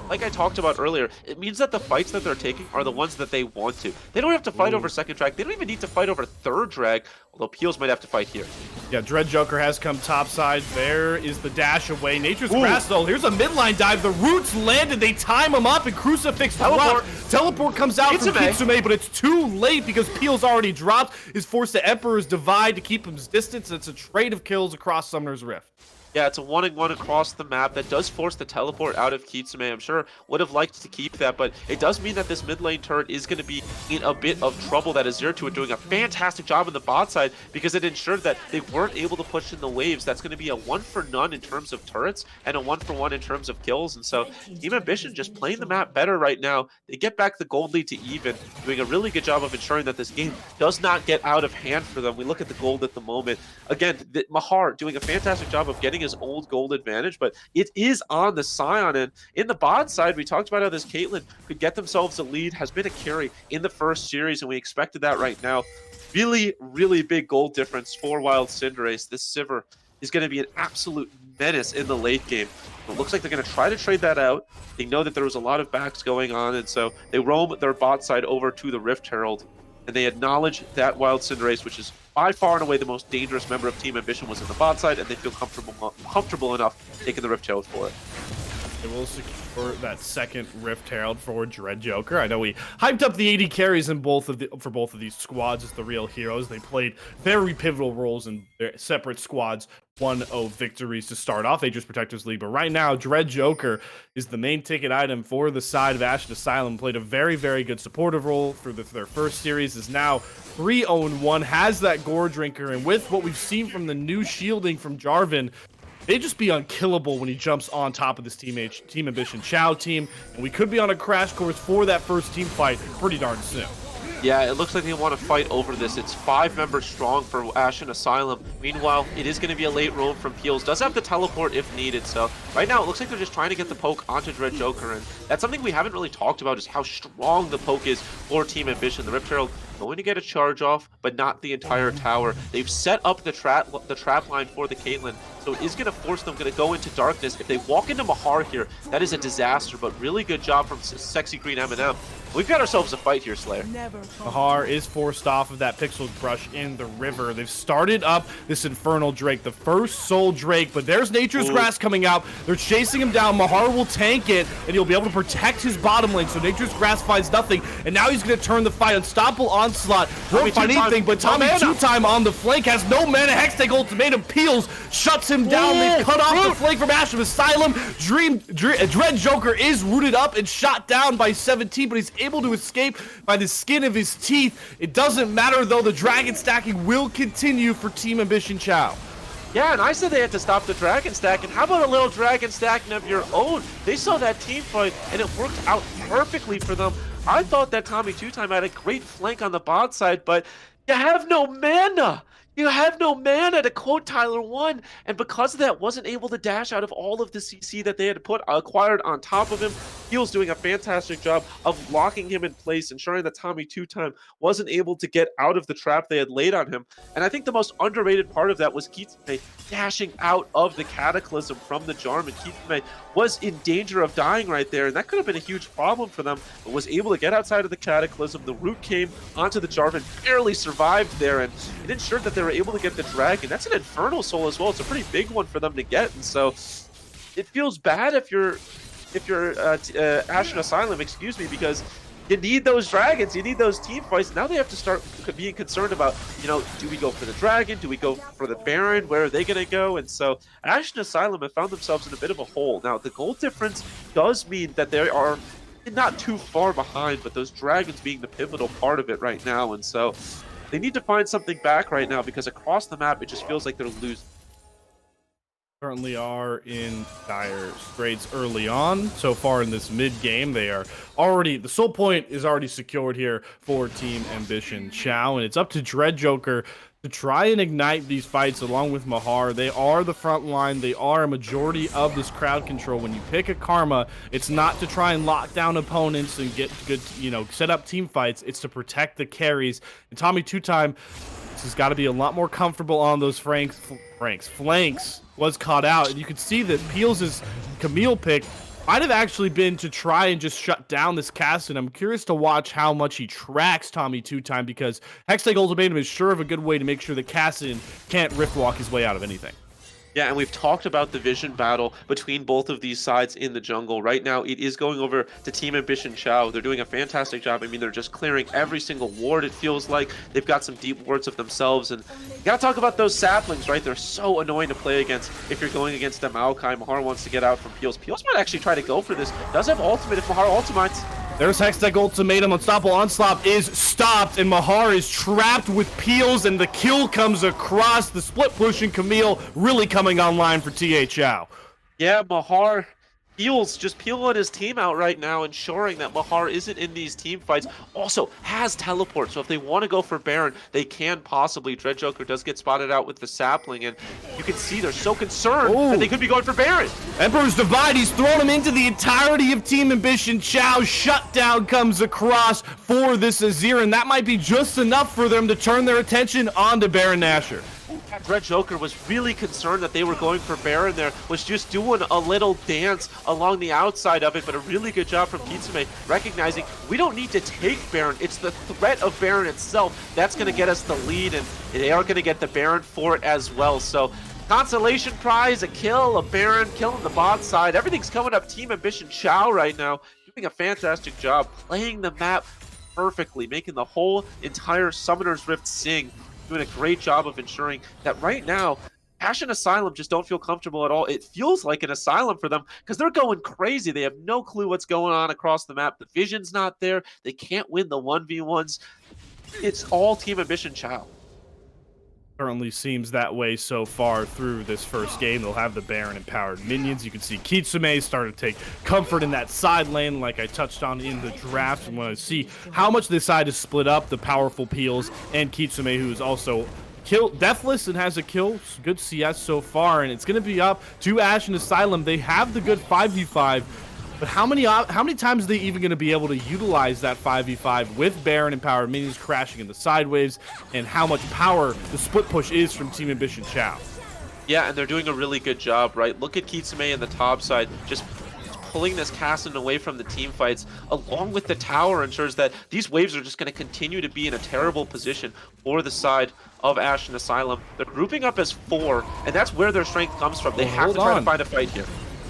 like I talked about earlier, it means that the fights that they're taking are the ones that they want to. They don't have to fight over second drag. They don't even need to fight over third drag, although Peels might have to fight here. Yeah, Dread Joker has come topside. There is the dash away. Nature's Grass, though. Here's a midline dive. The roots landed. They time him up, and Crucifix Teleport comes out from Kitsume, but it's too late because Peel's already dropped. Is forced to Emperor's Divide to keep his distance. It's a trade of kills across Summoner's Rift. Yeah, it's a 1-on-1 across the map that does force the teleport out of Kitsume. I'm sure would have liked to keep that, but it does mean that this mid lane turret is going to be in a bit of trouble. That is Zero2 doing a fantastic job on the bot side because it ensured that they weren't able to push in the waves. That's going to be a 1-for-none in terms of turrets and a 1-for-1 in terms of kills. And so Team Ambition just playing the map better right now. They get back the gold lead to even, doing a really good job of ensuring that this game does not get out of hand for them. We look at the gold at the moment. Again, Mahar doing a fantastic job of getting his old gold advantage, but it is on the Scion. And in the bot side, we talked about how this Caitlyn could get themselves a lead, has been a carry in the first series, and we expected that right now. Really, really big gold difference for Wild Cinderace. This Sivir is going to be an absolute menace in the late game. It looks like they're going to try to trade that out. They know that there was a lot of backs going on, and so they roam their bot side over to the Rift Herald, and they acknowledge that Wild Cinderace, which is by far and away the most dangerous member of Team Ambition, was in the bot side, and they feel comfortable enough taking the Rift Herald for it. They will secure that second Rift Herald for Dread Joker. I know we hyped up the AD carries in for both of these squads as the real heroes. They played very pivotal roles in their separate squads. 1-0 victories to start off Aegis Protectors League. But right now, Dread Joker is the main ticket item for the side of Ashen Asylum. Played a very, very good supportive role through their first series. Is now 3-0-1, has that Gore Drinker. And with what we've seen from the new shielding from Jarvan, they'd just be unkillable when he jumps on top of this Team Ambition Chao team. And we could be on a crash course for that first team fight pretty darn soon. Yeah, it looks like they want to fight over this. It's 5 members strong for Ashen Asylum. Meanwhile, it is going to be a late roam from Peels. Does have to teleport if needed. So right now, it looks like they're just trying to get the poke onto Dread Joker. And that's something we haven't really talked about, is how strong the poke is for Team Ambition. The Rift Herald going to get a charge off, but not the entire tower. They've set up the trap line for the Caitlyn, so it is going to force them to go into darkness. If they walk into Mahar here, that is a disaster, but really good job from Sexy Green M&M. We've got ourselves a fight here, Slayer. Mahar is forced off of that Pixel Brush in the river. They've started up this Infernal Drake, the first Soul Drake, but there's Nature's Grass coming out. They're chasing him down. Mahar will tank it, and he'll be able to protect his bottom lane, so Nature's Grass finds nothing, and now he's going to turn the fight. Unstoppable Onslaught won't find anything, but Tommy Two-Time on the flank has no mana. Hextech Ultimatum. Peels shuts him down. They've cut off the flank from Ashen Asylum. Dread Joker is rooted up and shot down by 17, but he's able to escape by the skin of his teeth. It doesn't matter, though. The dragon stacking will continue for Team Ambition Chao. Yeah, and I said they had to stop the dragon stack, and how about a little dragon stacking of your own? They saw that team fight, and it worked out perfectly for them. I thought that Tommy Two-Time had a great flank on the bot side, but you have no mana. You have no mana, to quote Tyler 1, and because of that, wasn't able to dash out of all of the CC that they had acquired on top of him. He was doing a fantastic job of locking him in place, ensuring that Tommy Two-Time wasn't able to get out of the trap they had laid on him. And I think the most underrated part of that was Kitsume dashing out of the Cataclysm from the Jarvan. Kitsume was in danger of dying right there, and that could have been a huge problem for them, but was able to get outside of the Cataclysm. The root came onto the Jarvan, barely survived there, and it ensured that they were able to get the dragon. That's an Infernal Soul as well. It's a pretty big one for them to get, and so it feels bad if you're Ashen Asylum, excuse me, because you need those dragons, you need those team fights. Now they have to start being concerned about, do we go for the dragon? Do we go for the Baron? Where are they going to go? And so Ashen Asylum have found themselves in a bit of a hole. Now, the gold difference does mean that they are not too far behind, but those dragons being the pivotal part of it right now. And so they need to find something back right now, because across the map, it just feels like they're losing. Currently are in dire straits early on. So far in this mid game, they are already, the soul point is already secured here for Team Ambition Chao, and it's up to Dread Joker to try and ignite these fights along with Mahar. They are the front line. They are a majority of this crowd control. When you pick a Karma, it's not to try and lock down opponents and get good, set up team fights. It's to protect the carries. And Tommy Two-Time has got to be a lot more comfortable on those flanks. Was caught out, and you could see that Peels' Camille pick might have actually been to try and just shut down this cast, and I'm curious to watch how much he tracks Tommy two time because Hextech Ultimatum is sure of a good way to make sure that Cassidon can't rift walk his way out of anything. Yeah, and we've talked about the vision battle between both of these sides in the jungle. Right now, it is going over to Team Ambition Chao. They're doing a fantastic job. I mean, they're just clearing every single ward, it feels like. They've got some deep wards of themselves. And you gotta talk about those saplings, right? They're so annoying to play against if you're going against a Maokai. Mahar wants to get out from Peels. Peels might actually try to go for this. Does have ultimate if Mahar ultimates. There's Hextech Ultimatum. Unstoppable Onslaught is stopped, and Mahar is trapped with Peels, and the kill comes across. The split push and Camille really coming online for TA Chao. Yeah, Mahar just peeling his team out right now, ensuring that Mahar isn't in these team fights. Also has teleport, so if they want to go for Baron, they can possibly. Dread Joker does get spotted out with the sapling, and you can see they're so concerned that they could be going for Baron. Emperor's Divide, he's thrown him into the entirety of Team Ambition Chao. Shutdown comes across for this Azir, and that might be just enough for them to turn their attention onto Baron Nashor. Dread Joker was really concerned that they were going for Baron there, was just doing a little dance along the outside of it, but a really good job from Kitsume, recognizing we don't need to take Baron, it's the threat of Baron itself that's going to get us the lead, and they are going to get the Baron for it as well. So consolation prize, a kill, a Baron, killing the bot side, everything's coming up Team Ambition Chao right now, doing a fantastic job, playing the map perfectly, making the whole entire Summoner's Rift sing, doing a great job of ensuring that right now, Ashen Asylum just don't feel comfortable at all. It feels like an asylum for them because they're going crazy. They have no clue what's going on across the map. The vision's not there. They can't win the 1v1s. It's all Team Ambition Chao. Certainly seems that way so far through this first game. They'll have the Baron empowered minions. You can see Kitsume start to take comfort in that side lane like I touched on in the draft. And when I see how much this side is split up, the powerful Peels and Kitsume, who is also deathless and has a kill, good CS so far, and it's going to be up to Ashen Asylum. They have the good 5v5, but how many times are they even going to be able to utilize that 5v5 with Baron and power minions crashing in the sideways, and how much power the split push is from Team Ambition Chao? Yeah, and they're doing a really good job, right? Look at Kitsume in the top side, just pulling this Cassidon away from the team fights, along with the tower, ensures that these waves are just going to continue to be in a terrible position for the side of Ashen Asylum. They're grouping up as 4, and that's where their strength comes from. They have to try to find a fight here.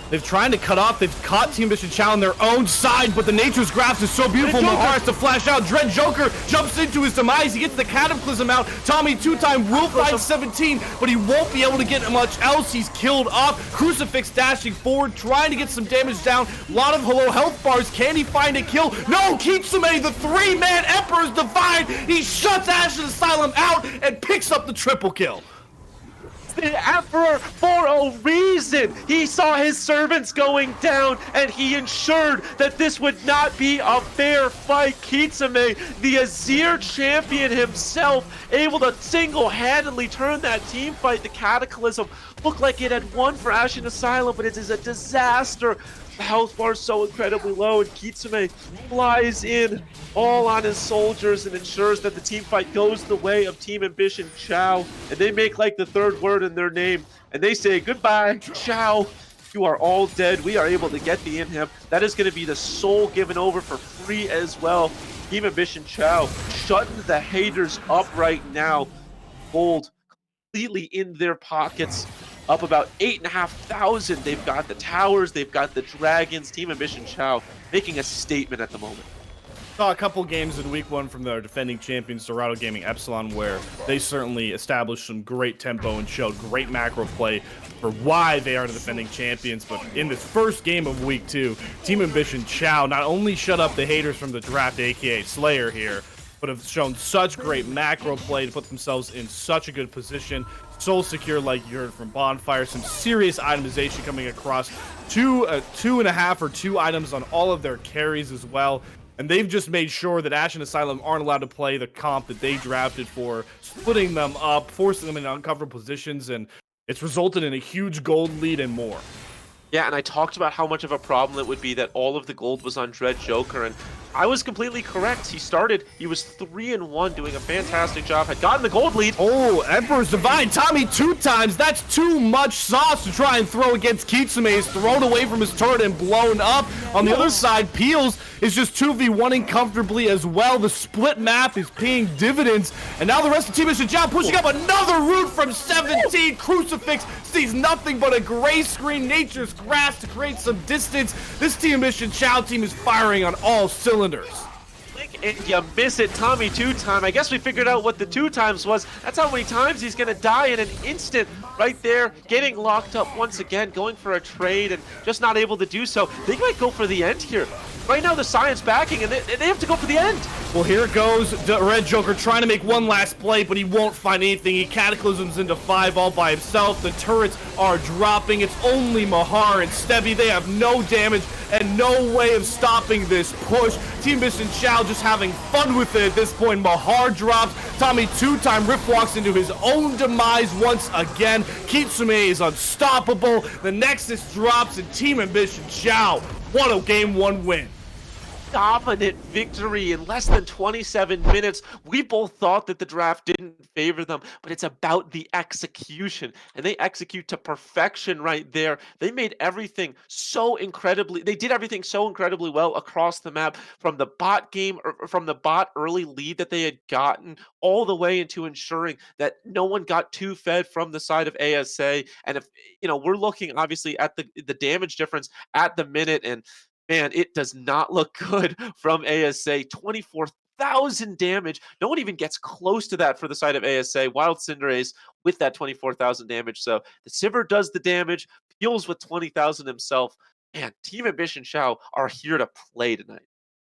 They've trying to cut off. They've caught Team Ambition Chao on their own side, but the Nature's Grasp is so beautiful. Mahar has to flash out. Dread Joker jumps into his demise. He gets the Cataclysm out. Tommy two-time will fight 17, but he won't be able to get much else. He's killed off. Crucifix dashing forward, trying to get some damage down. A lot of low health bars. Can he find a kill? No! Kitsume, the 3-man Emperor's Divide. He shuts Ashen Asylum out and picks up the triple kill. The Emperor, for a reason, he saw his servants going down, and he ensured that this would not be a fair fight. Kitsume, the Azir champion himself, able to single-handedly turn that team fight. The Cataclysm looked like it had won for Ashen Asylum, but it is a disaster. The health bar is so incredibly low, and Kitsume flies in all on his soldiers and ensures that the team fight goes the way of Team Ambition Chao. And they make like the 3rd word in their name, and they say, "Goodbye, Chao. You are all dead." We are able to get the inhib. That is going to be the soul given over for free as well. Team Ambition Chao shutting the haters up right now. Gold completely in their pockets. Up about 8,500. They've got the towers, they've got the dragons. Team Ambition Chao making a statement at the moment. Saw a couple games in week 1 from their defending champions, Dorado Gaming Epsilon, where they certainly established some great tempo and showed great macro play for why they are the defending champions. But in this first game of week 2, Team Ambition Chao not only shut up the haters from the draft, aka Slayer here, but have shown such great macro play to put themselves in such a good position. Soul secure, like you heard from Bonfire. Some serious itemization coming across. 2.5 or 2 items on all of their carries as well. And they've just made sure that Ashen Asylum aren't allowed to play the comp that they drafted for, splitting them up, forcing them in uncomfortable positions, and it's resulted in a huge gold lead and more. Yeah, and I talked about how much of a problem it would be that all of the gold was on Dread Joker, and I was completely correct. He was 3-1, doing a fantastic job, had gotten the gold lead. Oh, Emperor's Divine. Tommy 2 times. That's too much sauce to try and throw against Kitsume. He's thrown away from his turret and blown up. On the other side, Peels is just 2v1ing comfortably as well. The split map is paying dividends. And now the rest of Team Mission Chao pushing up another root from 17. Crucifix sees nothing but a gray screen, Nature's Grass to create some distance. This Team Mission Chao team is firing on all cylinders. And you miss it, Tommy 2-time. I guess we figured out what the 2 times was. That's how many times he's gonna die in an instant. Right there, getting locked up once again, going for a trade and just not able to do so. They might go for the end here. Right now, the Science backing, and they have to go for the end. Well, here goes the Red Joker trying to make one last play, but he won't find anything. He cataclysms into 5 all by himself. The turrets are dropping. It's only Mahar and Stebby. They have no damage and no way of stopping this push. Team Mission Chao just having fun with it at this point. Mahar drops. Tommy 2-time Rift walks into his own demise once again. Kitsume is unstoppable. The Nexus drops and Team Mission Chao. What a game 1 win. Dominant victory in less than 27 minutes. We both thought that the draft didn't favor them, but it's about the execution, and they execute to perfection right there. They made everything so incredibly, they did everything so incredibly well across the map, from the bot game, or from the bot early lead that they had gotten, all the way into ensuring that no one got too fed from the side of ASA. And if, we're looking obviously at the damage difference at the minute, and man, it does not look good from ASA. 24,000 damage. No one even gets close to that for the side of ASA. Wild Cinderace with that 24,000 damage. So the Sivir does the damage, Peels with 20,000 himself. Man, Team Ambition Chao are here to play tonight.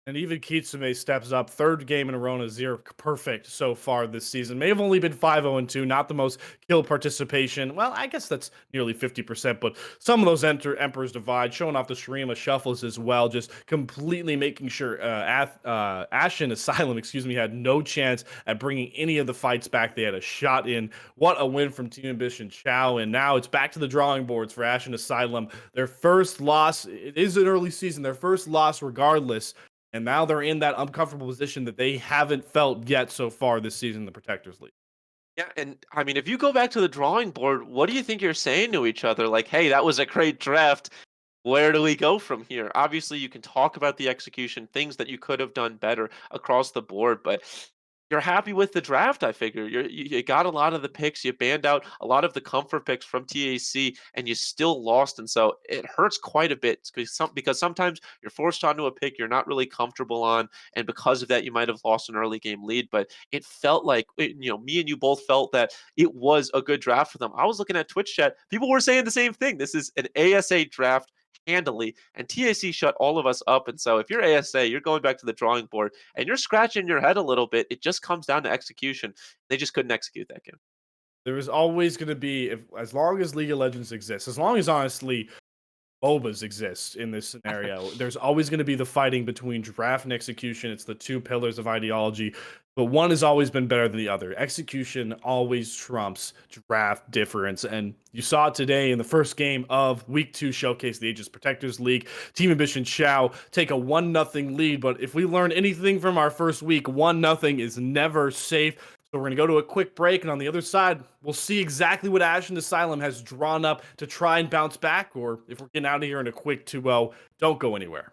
And even Kitsume steps up. 3rd game in a row, 0 perfect so far this season. May have only been 5-0-2, not the most kill participation. Well, I guess that's nearly 50%, but some of those Emperor's Divide, showing off the Shurima shuffles as well, just completely making sure Ashen Asylum, had no chance at bringing any of the fights back. They had a shot in. What a win from Team Ambition Chao, and now it's back to the drawing boards for Ashen Asylum. Their first loss, it is an early season, their first loss regardless. And now they're in that uncomfortable position that they haven't felt yet so far this season in the Protectors League. Yeah, and I mean, if you go back to the drawing board, what do you think you're saying to each other? Like, hey, that was a great draft. Where do we go from here? Obviously, you can talk about the execution, things that you could have done better across the board, but you're happy with the draft, I figure. You got a lot of the picks. You banned out a lot of the comfort picks from TAC, and you still lost. And so it hurts quite a bit because sometimes you're forced onto a pick you're not really comfortable on, and because of that, you might have lost an early game lead. But it felt like, me and you both felt that it was a good draft for them. I was looking at Twitch chat. People were saying the same thing. This is an ASA draft handily, and TAC shut all of us up. And so if you're ASA, you're going back to the drawing board and you're scratching your head a little bit. It just comes down to execution. They just couldn't execute that game. There is always going to be, as long as League of Legends exists, as long as honestly MOBAs exist in this scenario, there's always going to be the fighting between draft and execution. It's the 2 pillars of ideology, but one has always been better than the other. Execution always trumps draft difference, and you saw it today in the first game of Week 2 Showcase, the Aegis Protectors League. Team Ambition Chao take a 1-0 lead, but if we learn anything from our first week, 1-0 is never safe. So we're going to go to a quick break, and on the other side, we'll see exactly what Ashen Asylum has drawn up to try and bounce back, or if we're getting out of here in a quick 2-0, don't go anywhere.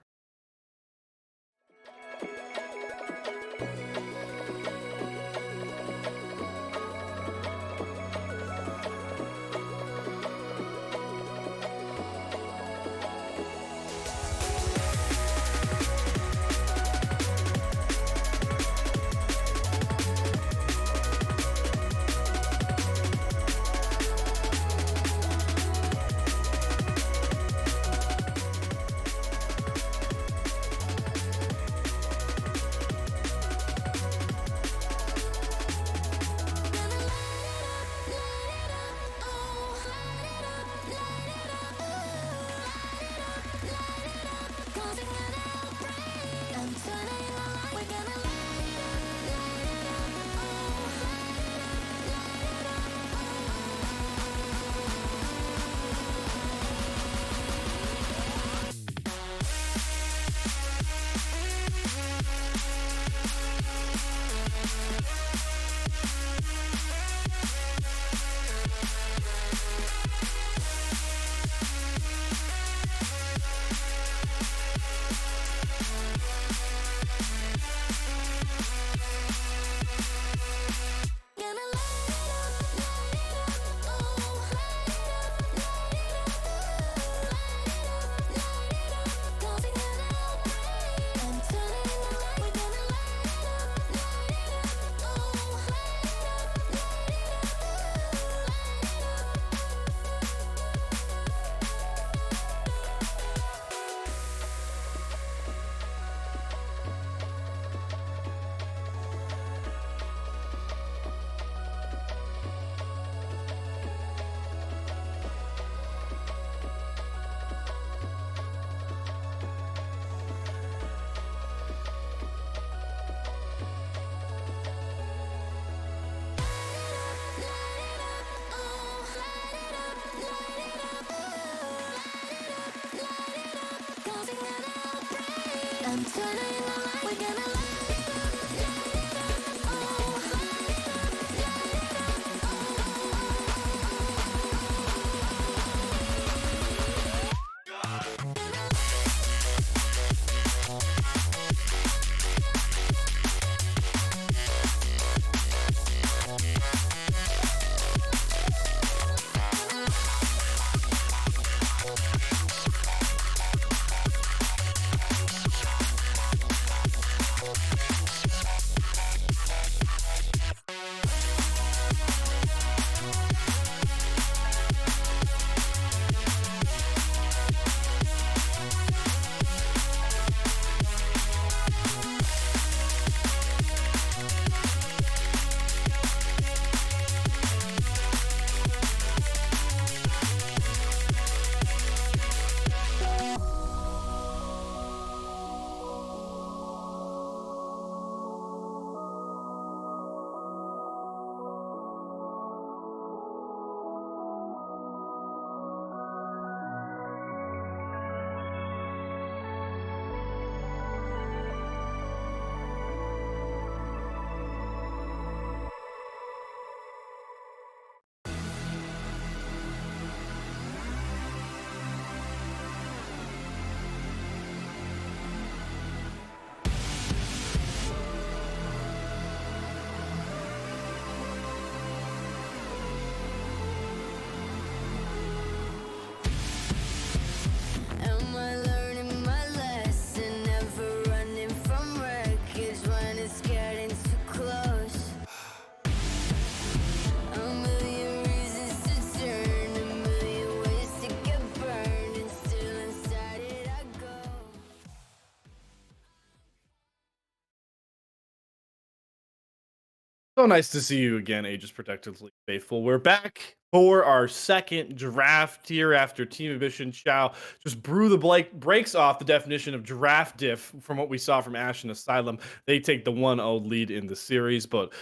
So nice to see you again, Aegis Protectively Faithful. We're back for our second draft here after Team Ambition Chao just brew the breaks off the definition of draft diff from what we saw from Ashen Asylum. They take the 1-0 lead in the series, but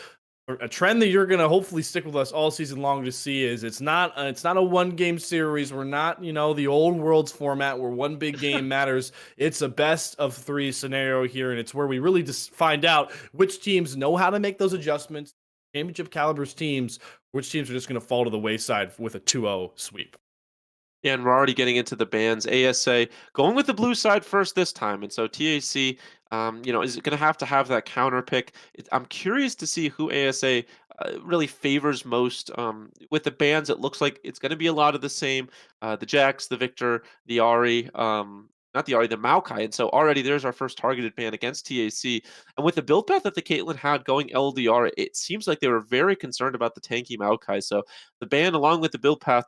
a trend that you're gonna hopefully stick with us all season long to see is it's not a one game series. We're not the old worlds format where one big game matters. It's a best of three scenario here, and it's where we really just find out which teams know how to make those adjustments. Championship caliber's teams, which teams are just gonna fall to the wayside with a 2-0 sweep. Yeah, and we're already getting into the bands. ASA going with the blue side first this time, and so TAC, is going to have that counter pick. I'm curious to see who ASA really favors most. With the bands, it looks like it's going to be a lot of the same. The Jax, the Victor, the Ari, not the Ari, the Maokai, and so already there's our first targeted ban against TAC. And with the build path that the Caitlyn had going LDR, it seems like they were very concerned about the tanky Maokai. So the ban, along with the build path,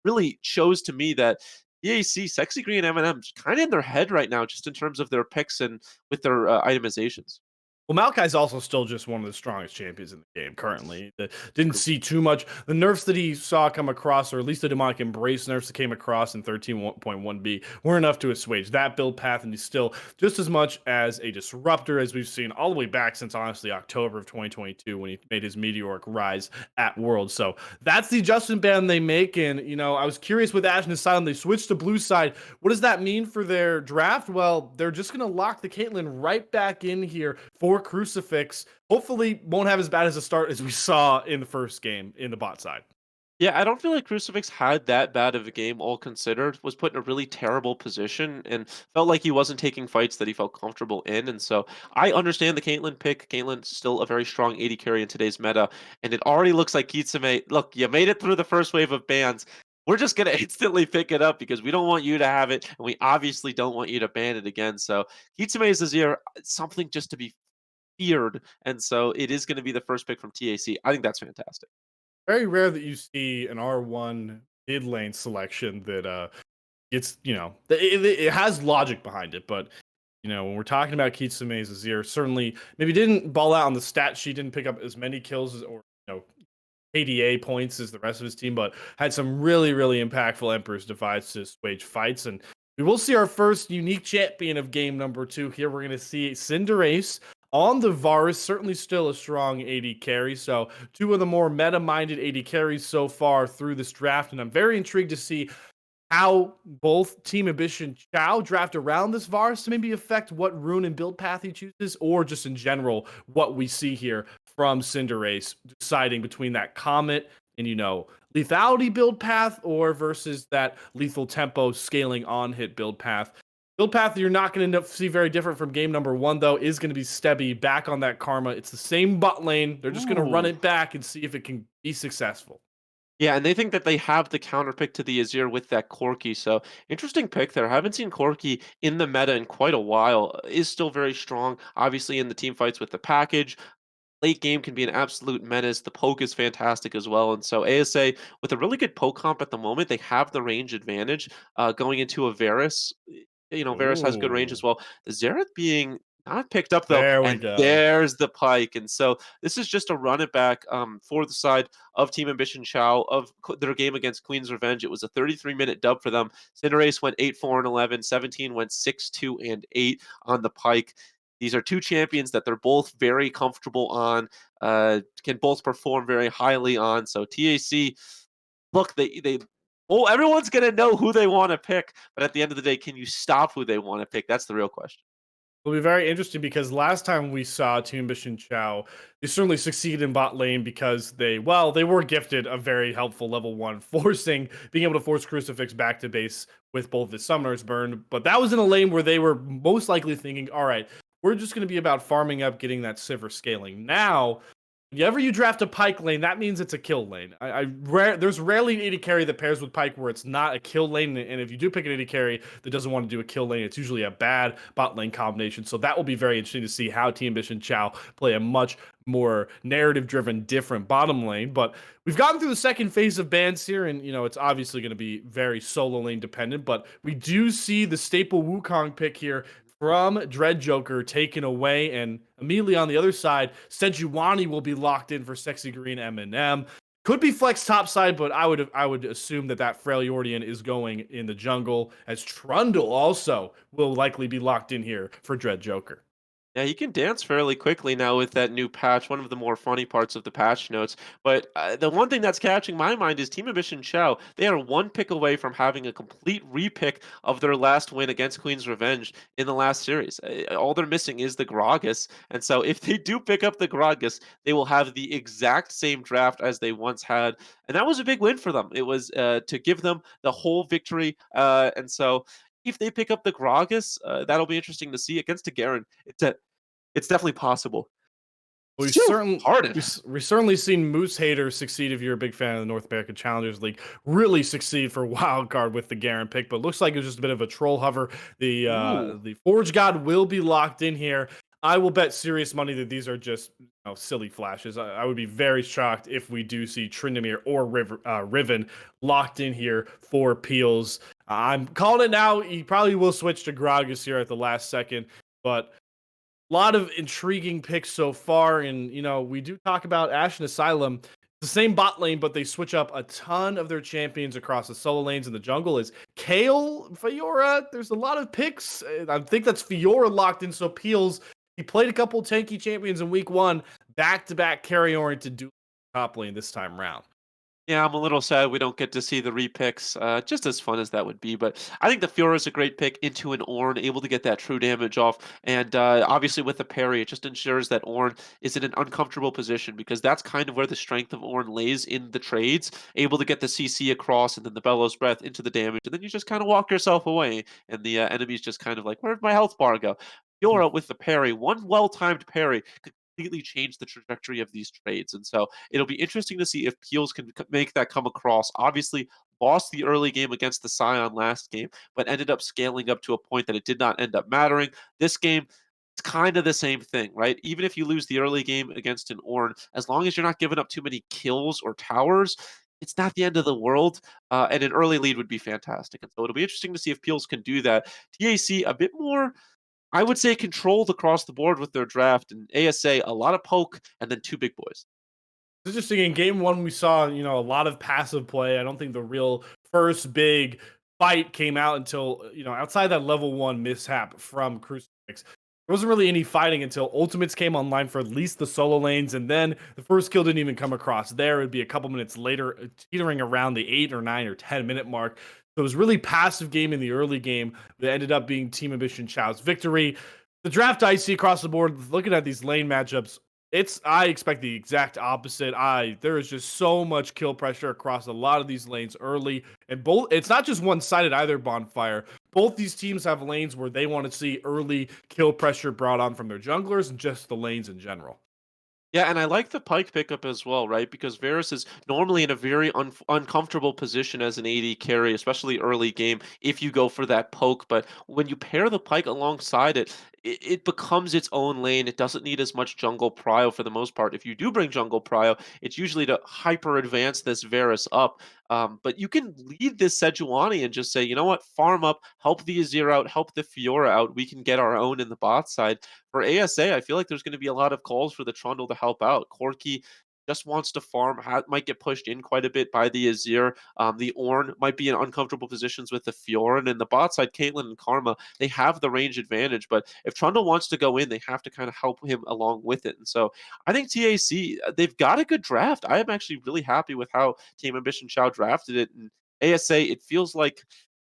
really shows to me that EAC, Sexy Green, M&M's kind of in their head right now, just in terms of their picks and with their itemizations. Well, Maokai's also still just one of the strongest champions in the game currently. Didn't True. see too much. The nerfs that he saw come across, or at least the demonic embrace nerfs that came across in 13.1b, weren't enough to assuage that build path, and he's still just as much as a disruptor as we've seen all the way back since honestly October of 2022 when he made his meteoric rise at World. So that's the adjustment band they make. And I was curious with Ashen Asylum, they switched to blue side. What does that mean for their draft? Well, they're just gonna lock the Caitlyn right back in here for Crucifix. Hopefully, won't have as bad as a start as we saw in the first game in the bot side. Yeah, I don't feel like Crucifix had that bad of a game, all considered. Was put in a really terrible position and felt like he wasn't taking fights that he felt comfortable in. And so I understand the Caitlyn pick. Caitlyn's still a very strong 80 carry in today's meta. And it already looks like Kitsune, look, you made it through the first wave of bans. We're just going to instantly pick it up because we don't want you to have it. And we obviously don't want you to ban it again. So Kitsune is something just to be feared. And so it is going to be the first pick from TAC. I think that's fantastic. Very rare that you see an R1 mid lane selection that it's it has logic behind it, but when we're talking about Kitsume's Azir, certainly maybe didn't ball out on the stat sheet, didn't pick up as many kills or KDA points as the rest of his team, but had some really, really impactful Emperor's Defies to wage fights. And we will see our first unique champion of game number 2 here. We're going to see Cinderace on the Varus, certainly still a strong 80 carry. So two of the more meta-minded 80 carries so far through this draft. And I'm very intrigued to see how both Team Ambition Chao draft around this Varus to maybe affect what rune and build path he chooses, or just in general, what we see here from Cinderace deciding between that Comet and, lethality build path or versus that lethal tempo scaling on hit build path. Build path that you're not going to see very different from game number 1, though, is going to be Stebby back on that Karma. It's the same bot lane. They're just going to run Ooh. it back and see if it can be successful. Yeah, and they think that they have the counter pick to the Azir with that Corki. So interesting pick there. I haven't seen Corki in the meta in quite a while. Is still very strong. Obviously in the team fights with the package. Late game can be an absolute menace. The poke is fantastic as well. And so ASA with a really good poke comp at the moment, they have the range advantage going into a Varus. Varus has good range as Ooh, well. The Xerath being not picked up though, there we and go. there's the pike. And so this is just a run it back for the side of Team Ambition Chao of their game against Queen's Revenge. It was a 33-minute dub for them. Cinderace went 8-4 and 11. 17 went 6-2 and 8 on the pike. These are two champions that they're both very comfortable on, can both perform very highly on. So TAC, look, everyone's gonna know who they want to pick, but at the end of the day, can you stop who they want to pick? That's the real question. It'll be very interesting because last time we saw Team Ambition Chao, they certainly succeeded in bot lane because they were gifted a very helpful level 1, being able to force Crucifix back to base with both his summoners burned. But that was in a lane where they were most likely thinking, all right, we're just going to be about farming up, getting that Sivir scaling. Now, whenever you draft a Pike lane, that means it's a kill lane. There's rarely an 80 carry that pairs with Pike where it's not a kill lane, and if you do pick an 80 carry that doesn't want to do a kill lane, it's usually a bad bot lane combination. So that will be very interesting to see how Team Ambition Chao play a much more narrative-driven, different bottom lane. But we've gotten through the second phase of bans here, and it's obviously going to be very solo lane dependent. But we do see the staple Wukong pick here from Dread Joker taken away, and immediately on the other side, Sejuani will be locked in for Sexy Green M&M. Could be flex topside, but I would assume that that Freljordian is going in the jungle, as Trundle also will likely be locked in here for Dread Joker. Yeah, he can dance fairly quickly now with that new patch, one of the more funny parts of the patch notes. But the one thing that's catching my mind is Team Ambition Chao. They are one pick away from having a complete repick of their last win against Queen's Revenge in the last series. All they're missing is the Gragas. And so if they do pick up the Gragas, they will have the exact same draft as they once had. And that was a big win for them. It was to give them the whole victory. And so if they pick up the Gragas, that'll be interesting to see against a Garen. It's definitely possible. We've Phew, certainly pardon. we've certainly seen Moose Hater succeed. If you're a big fan of the North American Challengers League, really succeed for wild card with the Garen pick, but looks like it was just a bit of a troll hover. Ooh. The Forge God will be locked in here. I will bet serious money that these are just silly flashes. I would be very shocked if we do see Tryndamere or Riven locked in here for Peels. I'm calling it now. He probably will switch to Gragas here at the last second, but lot of intriguing picks so far. And, we do talk about Ashen Asylum. The same bot lane, but they switch up a ton of their champions across the solo lanes in the jungle. Is Kale, Fiora. There's a lot of picks. I think that's Fiora locked in. So Peels, he played a couple tanky champions in week one, back to back carry oriented do top lane this time round. Yeah, I'm a little sad we don't get to see the repicks. Just as fun as that would be, but I think the Fiora is a great pick into an Ornn, able to get that true damage off, and obviously with the parry, it just ensures that Ornn is in an uncomfortable position because that's kind of where the strength of Ornn lays in the trades, able to get the CC across and then the Bellows Breath into the damage, and then you just kind of walk yourself away, and the enemy's just kind of like, where'd my health bar go? Fiora with the parry, one well-timed parry could completely change the trajectory of these trades, and so it'll be interesting to see if Peels can make that come across. Obviously, lost the early game against the Scion last game, but ended up scaling up to a point that it did not end up mattering. This game, it's kind of the same thing, right? Even if you lose the early game against an Ornn, as long as you're not giving up too many kills or towers, it's not the end of the world. And an early lead would be fantastic. And so it'll be interesting to see if Peels can do that. TAC a bit more, I would say, controlled across the board with their draft, and ASA a lot of poke and then two big boys. It's interesting. In game one, we saw, a lot of passive play. I don't think the real first big fight came out until, outside that level one mishap from Crucifix. There wasn't really any fighting until Ultimates came online for at least the solo lanes, and then the first kill didn't even come across there. It'd be a couple minutes later, teetering around the 8 or 9 or 10 minute mark. So it was really passive game in the early game that ended up being Team Ambition Chao's victory. The draft I see across the board, looking at these lane matchups, I expect the exact opposite. There is just so much kill pressure across a lot of these lanes early, and both it's not just one-sided either. Bonfire. Both these teams have lanes where they want to see early kill pressure brought on from their junglers and just the lanes in general. Yeah, and I like the Pike pickup as well, right? Because Varus is normally in a very uncomfortable position as an AD carry, especially early game, if you go for that poke. But when you pair the Pike alongside it becomes its own lane. It doesn't need as much jungle prio for the most part. If you do bring jungle prio, it's usually to hyper advance this Varus up. But you can lead this Sejuani and just say, you know what, farm up, help the Azir out, help the Fiora out. We can get our own in the bot side. For ASA, I feel like there's going to be a lot of calls for the Trundle to help out. Corki just wants to farm, might get pushed in quite a bit by the Azir. The Ornn might be in uncomfortable positions with the Fiora. And in the bot side, Caitlyn and Karma, they have the range advantage. But if Trundle wants to go in, they have to kind of help him along with it. And so I think TAC, they've got a good draft. I am actually really happy with how Team Ambition Chao drafted it. And ASA, it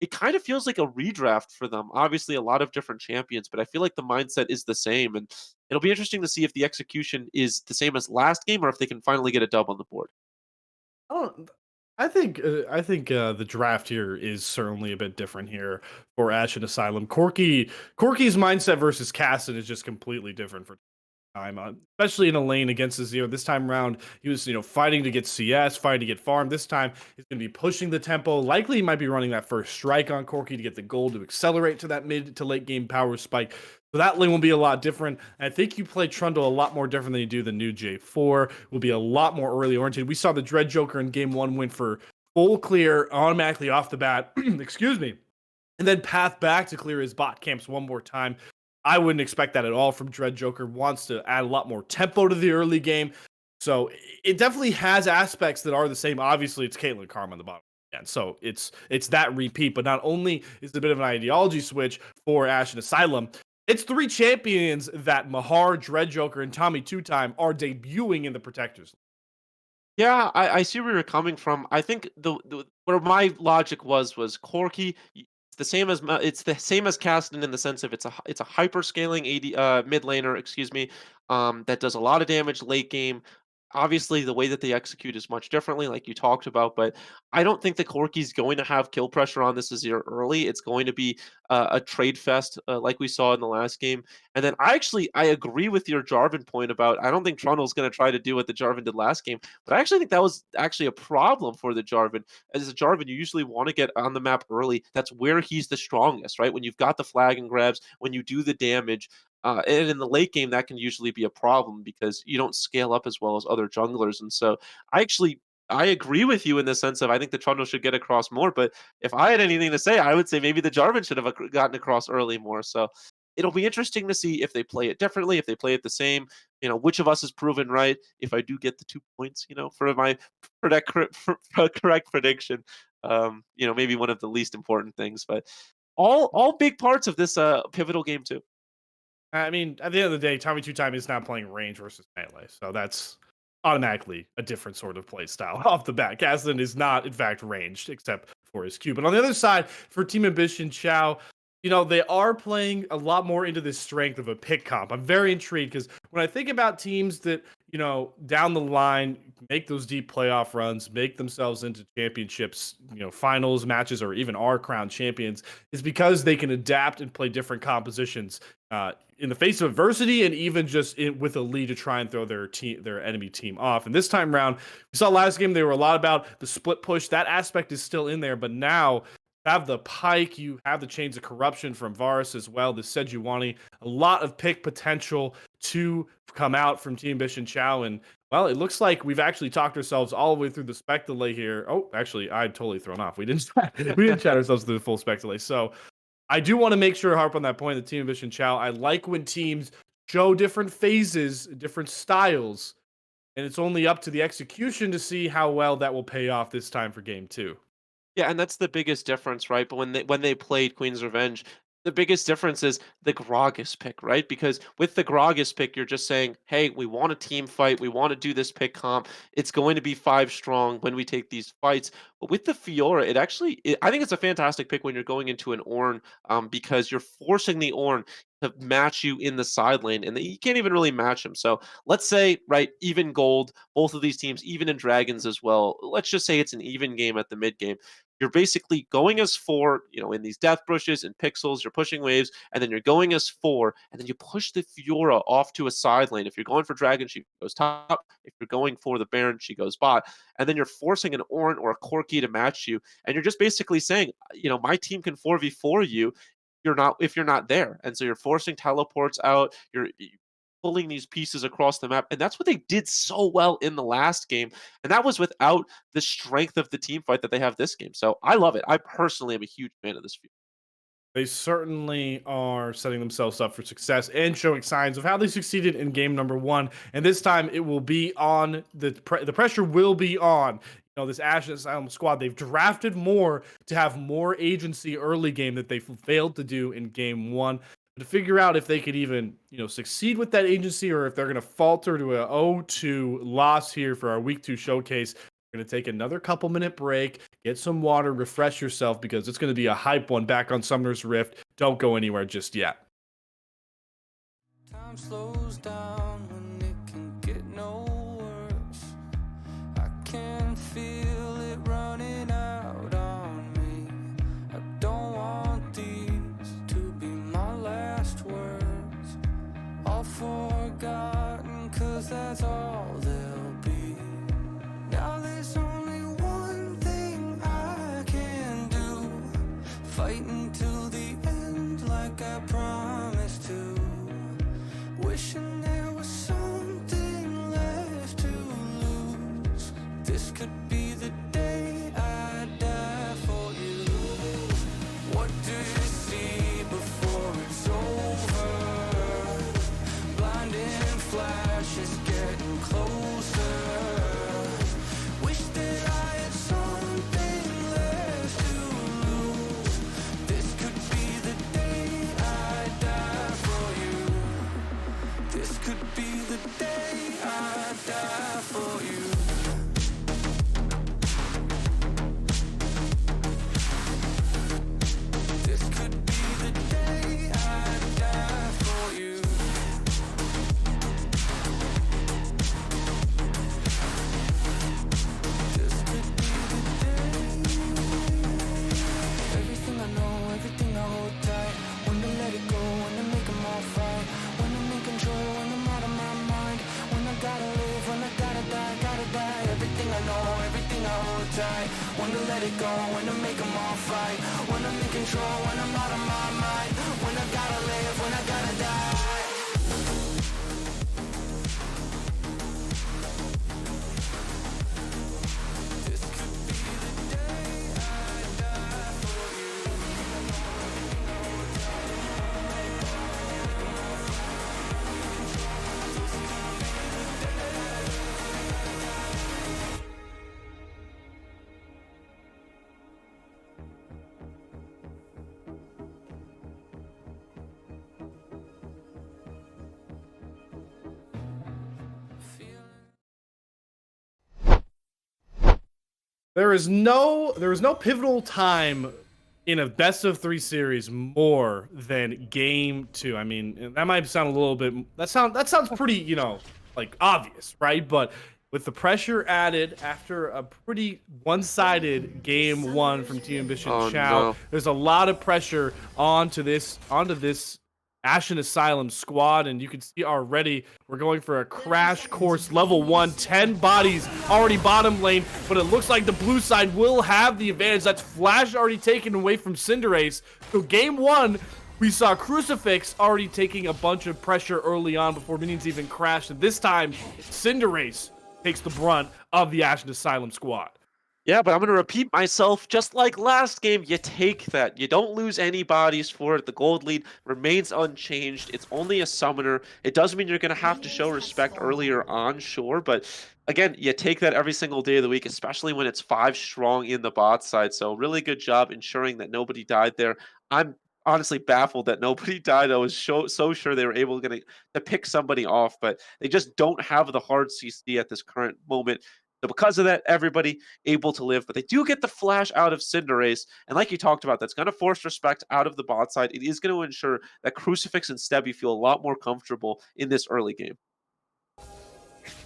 kind of feels like a redraft for them. Obviously, a lot of different champions, but I feel like the mindset is the same. And it'll be interesting to see if the execution is the same as last game or if they can finally get a dub on the board. Oh, I think the draft here is certainly a bit different here for Ashen Asylum. Corky's mindset versus Casson is just completely different for time, especially in a lane against Azir. This time around, he was, fighting to get CS, fighting to get farm. This time, he's going to be pushing the tempo. Likely, he might be running that first strike on Corky to get the gold to accelerate to that mid to late game power spike. So that lane will be a lot different. And I think you play Trundle a lot more different than you do the new J4. Will be a lot more early oriented. We saw the Dread Joker in game one win for full clear automatically off the bat. Excuse me. And then path back to clear his bot camps one more time. I wouldn't expect that at all from Dread Joker. Wants to add a lot more tempo to the early game. So it definitely has aspects that are the same. Obviously, it's Caitlyn Karma on the bottom. And so it's that repeat, but not only is it a bit of an ideology switch for Ashen Asylum, it's three champions that Mahar, Dread Joker, and Tommy Two Time are debuting in the Protectors. Yeah, I see where you're coming from. I think the where my logic was Corki. It's the same as it's the same as Caston in the sense of it's a hyper scaling AD mid laner, excuse me, that does a lot of damage late game. Obviously, the way that they execute is much differently, like you talked about, but I don't think the Corki's going to have kill pressure on this as year early. It's going to be a trade fest, like we saw in the last game. And then I agree with your Jarvan point about I don't think Trundle's going to try to do what the Jarvan did last game. But I actually think that was actually a problem for the Jarvan. As a Jarvan, you usually want to get on the map early. That's where he's the strongest, right? When you've got the flag and grabs, when you do the damage. And in the late game, that can usually be a problem because you don't scale up as well as other junglers. And so I agree with you in the sense of I think the Trundle should get across more. But if I had anything to say, I would say maybe the Jarvan should have gotten across early more. So it'll be interesting to see if they play it differently, if they play it the same. Which of us is proven right? If I do get the 2 points, for my correct prediction, maybe one of the least important things, but all big parts of this pivotal game too. I mean, at the end of the day, Tommy Two Time is not playing range versus melee, so that's automatically a different sort of play style off the bat. Cassidy is not, in fact, ranged except for his Q. But on the other side, for Team Ambition, Chao, they are playing a lot more into the strength of a pick comp. I'm very intrigued because when I think about teams that, down the line make those deep playoff runs, make themselves into championships, finals matches, or even are crowned champions, is because they can adapt and play different compositions in the face of adversity, and even just with a lead to try and throw their enemy team off. And this time around, we saw last game they were a lot about the split push. That aspect is still in there, but now have the Pike, you have the Chains of Corruption from Varus as well, the Sejuani, a lot of pick potential to come out from Team Bish and Chao. And, well, it looks like we've actually talked ourselves all the way through the spec delay here. Oh, actually, I'm totally thrown off. We didn't chat ourselves through the full spec delay. So I do want to make sure to harp on that point, the Team Bish and Chao. I like when teams show different phases, different styles, and it's only up to the execution to see how well that will pay off this time for game two. Yeah, and that's the biggest difference, right? But when they played Queen's Revenge, the biggest difference is the Gragas pick, right? Because with the Gragas pick, you're just saying, hey, we want a team fight. We want to do this pick comp. It's going to be 5 strong when we take these fights. But with the Fiora, I think it's a fantastic pick when you're going into an Ornn because you're forcing the Ornn to match you in the side lane, and you can't even really match him. So let's say, right, even gold, both of these teams, even in Dragons as well. Let's just say it's an even game at the mid game. You're basically going as 4, in these death brushes and pixels, you're pushing waves, and then you're going as 4, and then you push the Fiora off to a side lane. If you're going for Dragon, she goes top. If you're going for the Baron, she goes bot. And then you're forcing an Ornn or a Corki to match you, and you're just basically saying, my team can 4v4 you. If you're not there. And so you're forcing teleports out, you're pulling these pieces across the map. And that's what they did so well in the last game. And that was without the strength of the team fight that they have this game. So I love it. I personally am a huge fan of this view. They certainly are setting themselves up for success and showing signs of how they succeeded in game number one. And this time it will be on the pressure will be on. This Ashen Asylum squad, they've drafted more to have more agency early game that they failed to do in game one. But to figure out if they could even, succeed with that agency, or if they're going to falter to a 0-2 loss here for our week 2 showcase. We're going to take another couple minute break, get some water, refresh yourself, because it's going to be a hype one back on Summoner's Rift. Don't go anywhere just yet. Time slows down when it can get no worse. I can feel it running out on me. I don't want these to be my last words. All forgotten, 'cause that's all they'll be. Now there's only one thing I can do. Fight until the end like I promised to. Wishing there was something left to lose. This could be the day I die for you. What do you see before it's over? tight. When to let it go, when to make them all fight. When I'm in control, when I'm out of my mind. When I gotta live, when I gotta die. This could be the day I die for you. There is no pivotal time in a best of 3 series more than game 2. I mean, that might sound a little bit that sounds pretty, like obvious, right? But with the pressure added after a pretty one-sided game 1 from Team Ambition Oh, Chao, no. there's a lot of pressure onto this Ashen Asylum squad, and you can see already we're going for a crash course level 1, 10 bodies already bottom lane, but it looks like the blue side will have the advantage. That's Flash already taken away from Cinderace. So game 1, we saw Crucifix already taking a bunch of pressure early on before minions even crashed, and this time Cinderace takes the brunt of the Ashen Asylum squad. Yeah, but I'm going to repeat myself. Just like last game, you take that. You don't lose any bodies for it. The gold lead remains unchanged. It's only a summoner. It does mean you're going to have to show respect earlier on, sure. But again, you take that every single day of the week, especially when it's 5 strong in the bot side. So really good job ensuring that nobody died there. I'm honestly baffled that nobody died. I was so sure they were able to pick somebody off, but they just don't have the hard CC at this current moment. So because of that, everybody able to live, but they do get the flash out of Cinderace. And like you talked about, that's going to force respect out of the bot side. It is going to ensure that Crucifix and Stebby feel a lot more comfortable in this early game.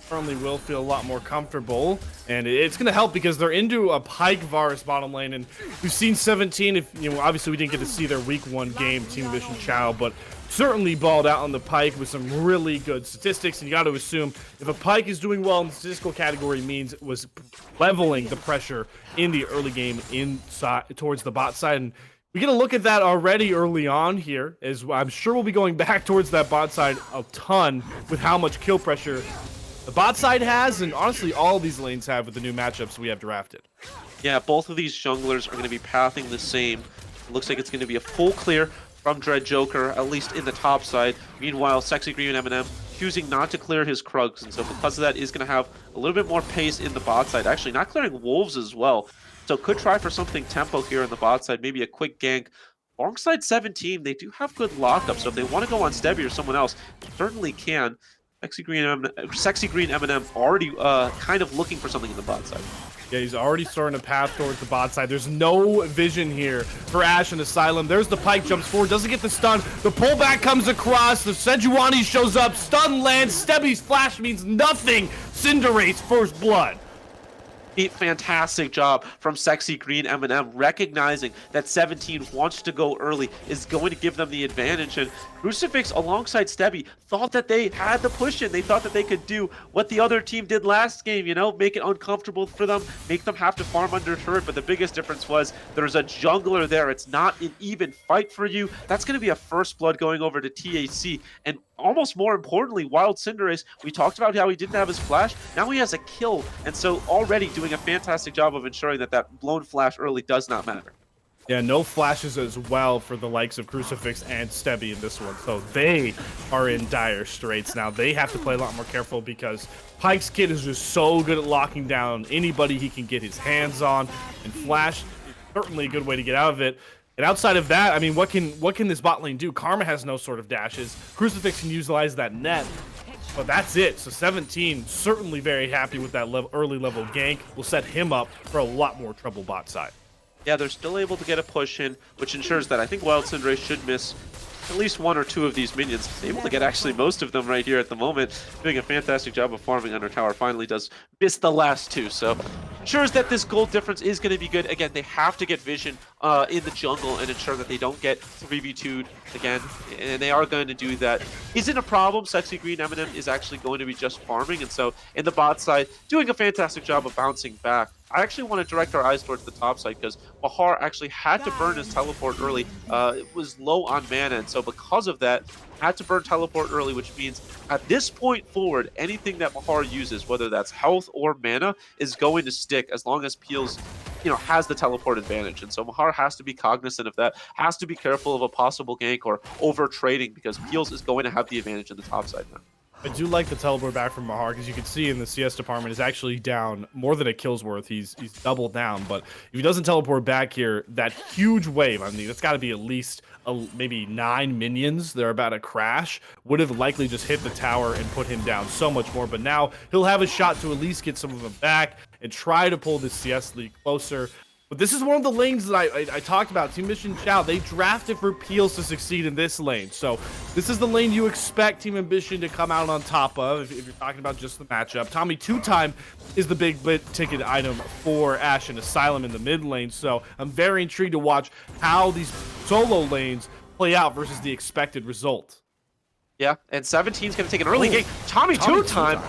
Certainly will feel a lot more comfortable, and it's going to help because they're into a Pike Varus bottom lane, and we've seen 17. If obviously we didn't get to see their week 1 game, Team Ambition Chao, but certainly balled out on the Pike with some really good statistics. And you got to assume if a Pike is doing well in the statistical category, means it was leveling the pressure in the early game inside towards the bot side. And we get a look at that already early on here, as I'm sure we'll be going back towards that bot side a ton with how much kill pressure the bot side has, and honestly all these lanes have with the new matchups we have drafted. Yeah, both of these junglers are going to be pathing the same. It looks like it's going to be a full clear from Dread Joker, at least in the top side. Meanwhile, Sexy Green Eminem choosing not to clear his Krugs, and so because of that is going to have a little bit more pace in the bot side. Actually, not clearing Wolves as well. So could try for something tempo here in the bot side, maybe a quick gank. Alongside 17, they do have good lockup, so if they want to go on Stebby or someone else, certainly can. Sexy Green Eminem already kind of looking for something in the bot side. Yeah, he's already starting to path towards the bot side. There's no vision here for Ashen Asylum. There's the Pike, jumps forward, doesn't get the stun. The pullback comes across. The Sejuani shows up. Stun lands. Stebby's flash means nothing. Cinderace, first blood. Fantastic job from Sexy Green Eminem, recognizing that 17 wants to go early, is going to give them the advantage. And Crucifix alongside Stebby thought that they had the push in. They thought that they could do what the other team did last game, make it uncomfortable for them, make them have to farm under turret. But the biggest difference was there's a jungler there. It's not an even fight for you. That's going to be a first blood going over to TAC. And almost more importantly, Wild Cinderace, we talked about how he didn't have his flash. Now he has a kill. And so already doing a fantastic job of ensuring that that blown flash early does not matter. Yeah, no flashes as well for the likes of Crucifix and Stebby in this one. So they are in dire straits now. They have to play a lot more careful because Pike's kit is just so good at locking down anybody he can get his hands on. And Flash is certainly a good way to get out of it. And outside of that, I mean, what can this bot lane do? Karma has no sort of dashes. Crucifix can utilize that net. But that's it. So 17 certainly very happy with that early level gank. Will set him up for a lot more trouble bot side. Yeah, they're still able to get a push in, which ensures that I think Wild Cinderace should miss at least 1 or 2 of these minions. Able to get actually most of them right here at the moment. Doing a fantastic job of farming under tower. Finally does miss the last 2. So ensures that this gold difference is going to be good. Again, they have to get vision in the jungle and ensure that they don't get 3v2'd again. And they are going to do that. Isn't a problem. Sexy Green Eminem is actually going to be just farming. And so in the bot side, doing a fantastic job of bouncing back. I actually want to direct our eyes towards the top side because Mahar actually had to burn his teleport early. It was low on mana, and so because of that, had to burn teleport early, which means at this point forward, anything that Mahar uses, whether that's health or mana, is going to stick as long as Peels, has the teleport advantage. And so Mahar has to be cognizant of that, has to be careful of a possible gank or over trading because Peels is going to have the advantage in the top side now. I do like the teleport back from Mahar because you can see in the CS department is actually down more than a kill's worth. He's doubled down, but if he doesn't teleport back here, that huge wave, I mean, it's got to be at least maybe 9 minions. They're about to crash. Would have likely just hit the tower and put him down so much more, but now he'll have a shot to at least get some of them back and try to pull this CS league closer. But this is one of the lanes that I talked about. Team Mission Chao, they drafted for Peels to succeed in this lane. So this is the lane you expect Team Ambition to come out on top of if you're talking about just the matchup. Tommy 2-time is the big ticket item for Ashen Asylum in the mid lane. So I'm very intrigued to watch how these solo lanes play out versus the expected result. Yeah, and 17's going to take an early gank. Tommy 2-time.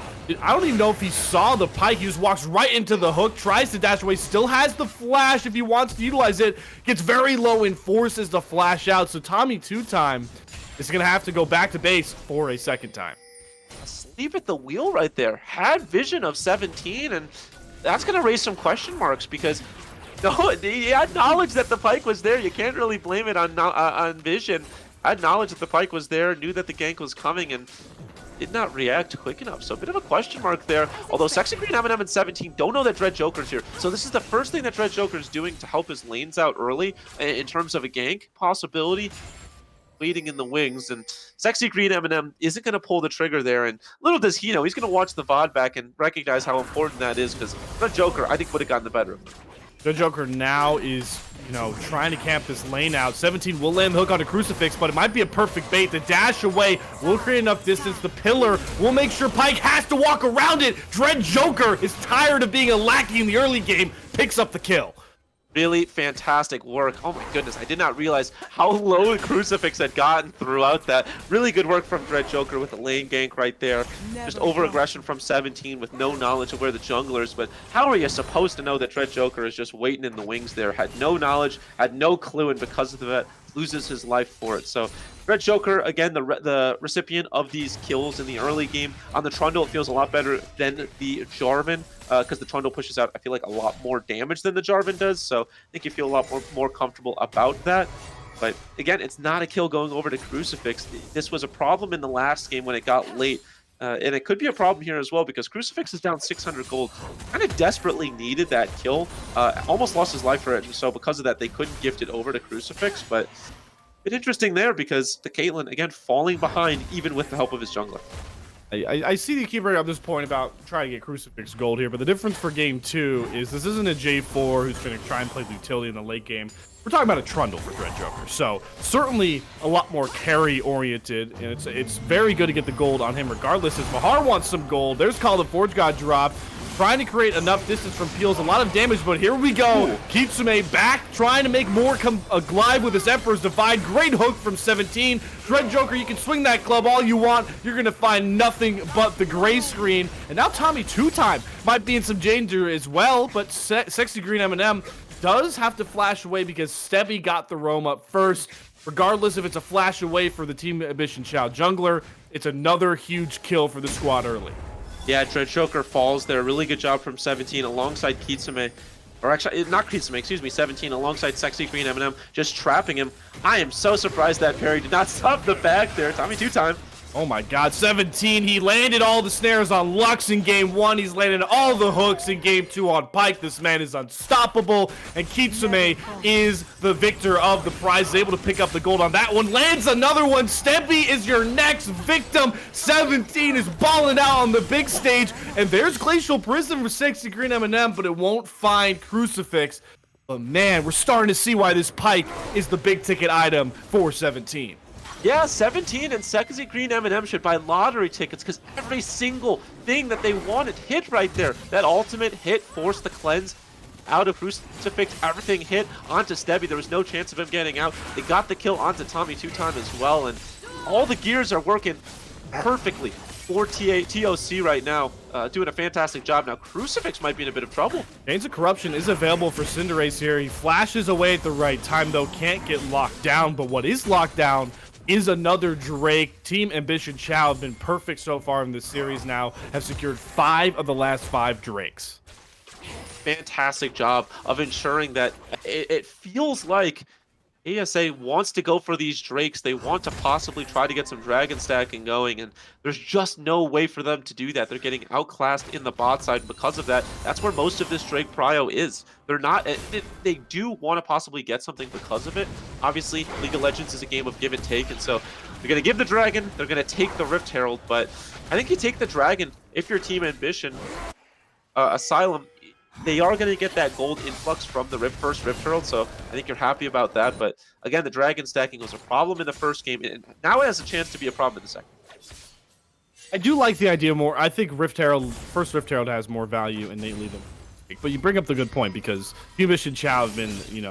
I don't even know if he saw the pike. He just walks right into the hook, tries to dash away, still has the flash if he wants to utilize it. Gets very low and forces the flash out. So Tommy 2-time is going to have to go back to base for a second time. Asleep at the wheel right there. Had vision of 17, and that's going to raise some question marks because he had knowledge that the pike was there. You can't really blame it on vision. Had knowledge that the pike was there, knew that the gank was coming, and did not react quick enough. So a bit of a question mark there. Although Sexy Green M&M and 17 don't know that Dread Joker's here. So this is the first thing that Dread Joker's doing to help his lanes out early in terms of a gank possibility. Waiting in the wings, and Sexy Green M&M isn't going to pull the trigger there. And little does he know, he's going to watch the VOD back and recognize how important that is because Dread Joker, I think, would have gotten the better of him. The Joker now is, trying to camp this lane out. 17 will land the hook on a Crucifix, but it might be a perfect bait. The dash away will create enough distance. The pillar will make sure Pike has to walk around it. Dread Joker is tired of being a lackey in the early game, picks up the kill. Really fantastic work. Oh my goodness, I did not realize how low the Crucifix had gotten throughout that. Really good work from Dread Joker with the lane gank right there. Just over-aggression from 17 with no knowledge of where the jungler is, but how are you supposed to know that Dread Joker is just waiting in the wings there? Had no knowledge, had no clue, and because of that, loses his life for it. So Dread Joker, again, the recipient of these kills in the early game. On the Trundle, it feels a lot better than the Jarvan, because the Trundle pushes out, I feel like, a lot more damage than the Jarvan does. So I think you feel a lot more comfortable about that. But again, it's not a kill going over to Crucifix. This was a problem in the last game when it got late. And it could be a problem here as well because Crucifix is down 600 gold. Kind of desperately needed that kill. Almost lost his life for it. And so because of that, they couldn't gift it over to Crucifix. But a bit interesting there because the Caitlyn, again, falling behind even with the help of his jungler. I see you keep bringing up this point about trying to get Crucifix gold here, but the difference for game 2 is this isn't a J4 who's going to try and play the utility in the late game. We're talking about a Trundle for Dread Joker, so certainly a lot more carry-oriented, and it's very good to get the gold on him regardless. As Mahar wants some gold, there's Call the Forge God drop, trying to create enough distance from Peels, a lot of damage, but here we go. Kitsume back, trying to make more glide with his Emperor's Divide. Great hook from 17. Dread Joker, you can swing that club all you want. You're going to find nothing but the gray screen. And now Tommy 2-time might be in some danger as well, but Sexy Green M&M does have to flash away because Stebby got the roam up first. Regardless if it's a flash away for the Team Ambition Chao jungler, it's another huge kill for the squad early. Yeah, Dread Joker falls there. Really good job from 17 alongside Kitsume. Or actually, not Kitsume, excuse me, 17 alongside Sexy Green M&M, just trapping him. I am so surprised that parry did not stop the back there. Tommy 2-time. Oh my god, 17, he landed all the snares on Lux in game 1. He's landed all the hooks in game 2 on Pike. This man is unstoppable, and Kitsume is the victor of the prize. He's able to pick up the gold on that one. Lands another one. Stebby is your next victim. 17 is balling out on the big stage, and there's Glacial Prison for Sexy Green M&M, but it won't find Crucifix. But man, we're starting to see why this Pike is the big ticket item for 17. Yeah, 17 and Sexy Green M&M should buy lottery tickets because every single thing that they wanted hit right there. That ultimate hit forced the cleanse out of Crucifix. Everything hit onto Stebby. There was no chance of him getting out. They got the kill onto Tommy 2-time as well. And all the gears are working perfectly for TOC right now, doing a fantastic job. Now, Crucifix might be in a bit of trouble. Chains of Corruption is available for Cinderace here. He flashes away at the right time, though, can't get locked down. But what is locked down is another Drake. Team Ambition Chao have been perfect so far in this series now, have secured 5 of the last 5 Drakes. Fantastic job of ensuring that it feels like ASA wants to go for these Drakes. They want to possibly try to get some Dragon stacking going, and there's just no way for them to do that. They're getting outclassed in the bot side, and because of that, that's where most of this Drake prio is. They're not, they do want to possibly get something because of it. Obviously, League of Legends is a game of give and take, and so they're going to give the Dragon, they're going to take the Rift Herald, but I think you take the Dragon if you're Team Ambition. Asylum, they are going to get that gold influx from the first Rift Herald, so I think you're happy about that. But again, the Dragon stacking was a problem in the first game, and now it has a chance to be a problem in the second. I do like the idea more. I think first Rift Herald has more value innately than. But you bring up the good point, because Team Ambition Chao have been,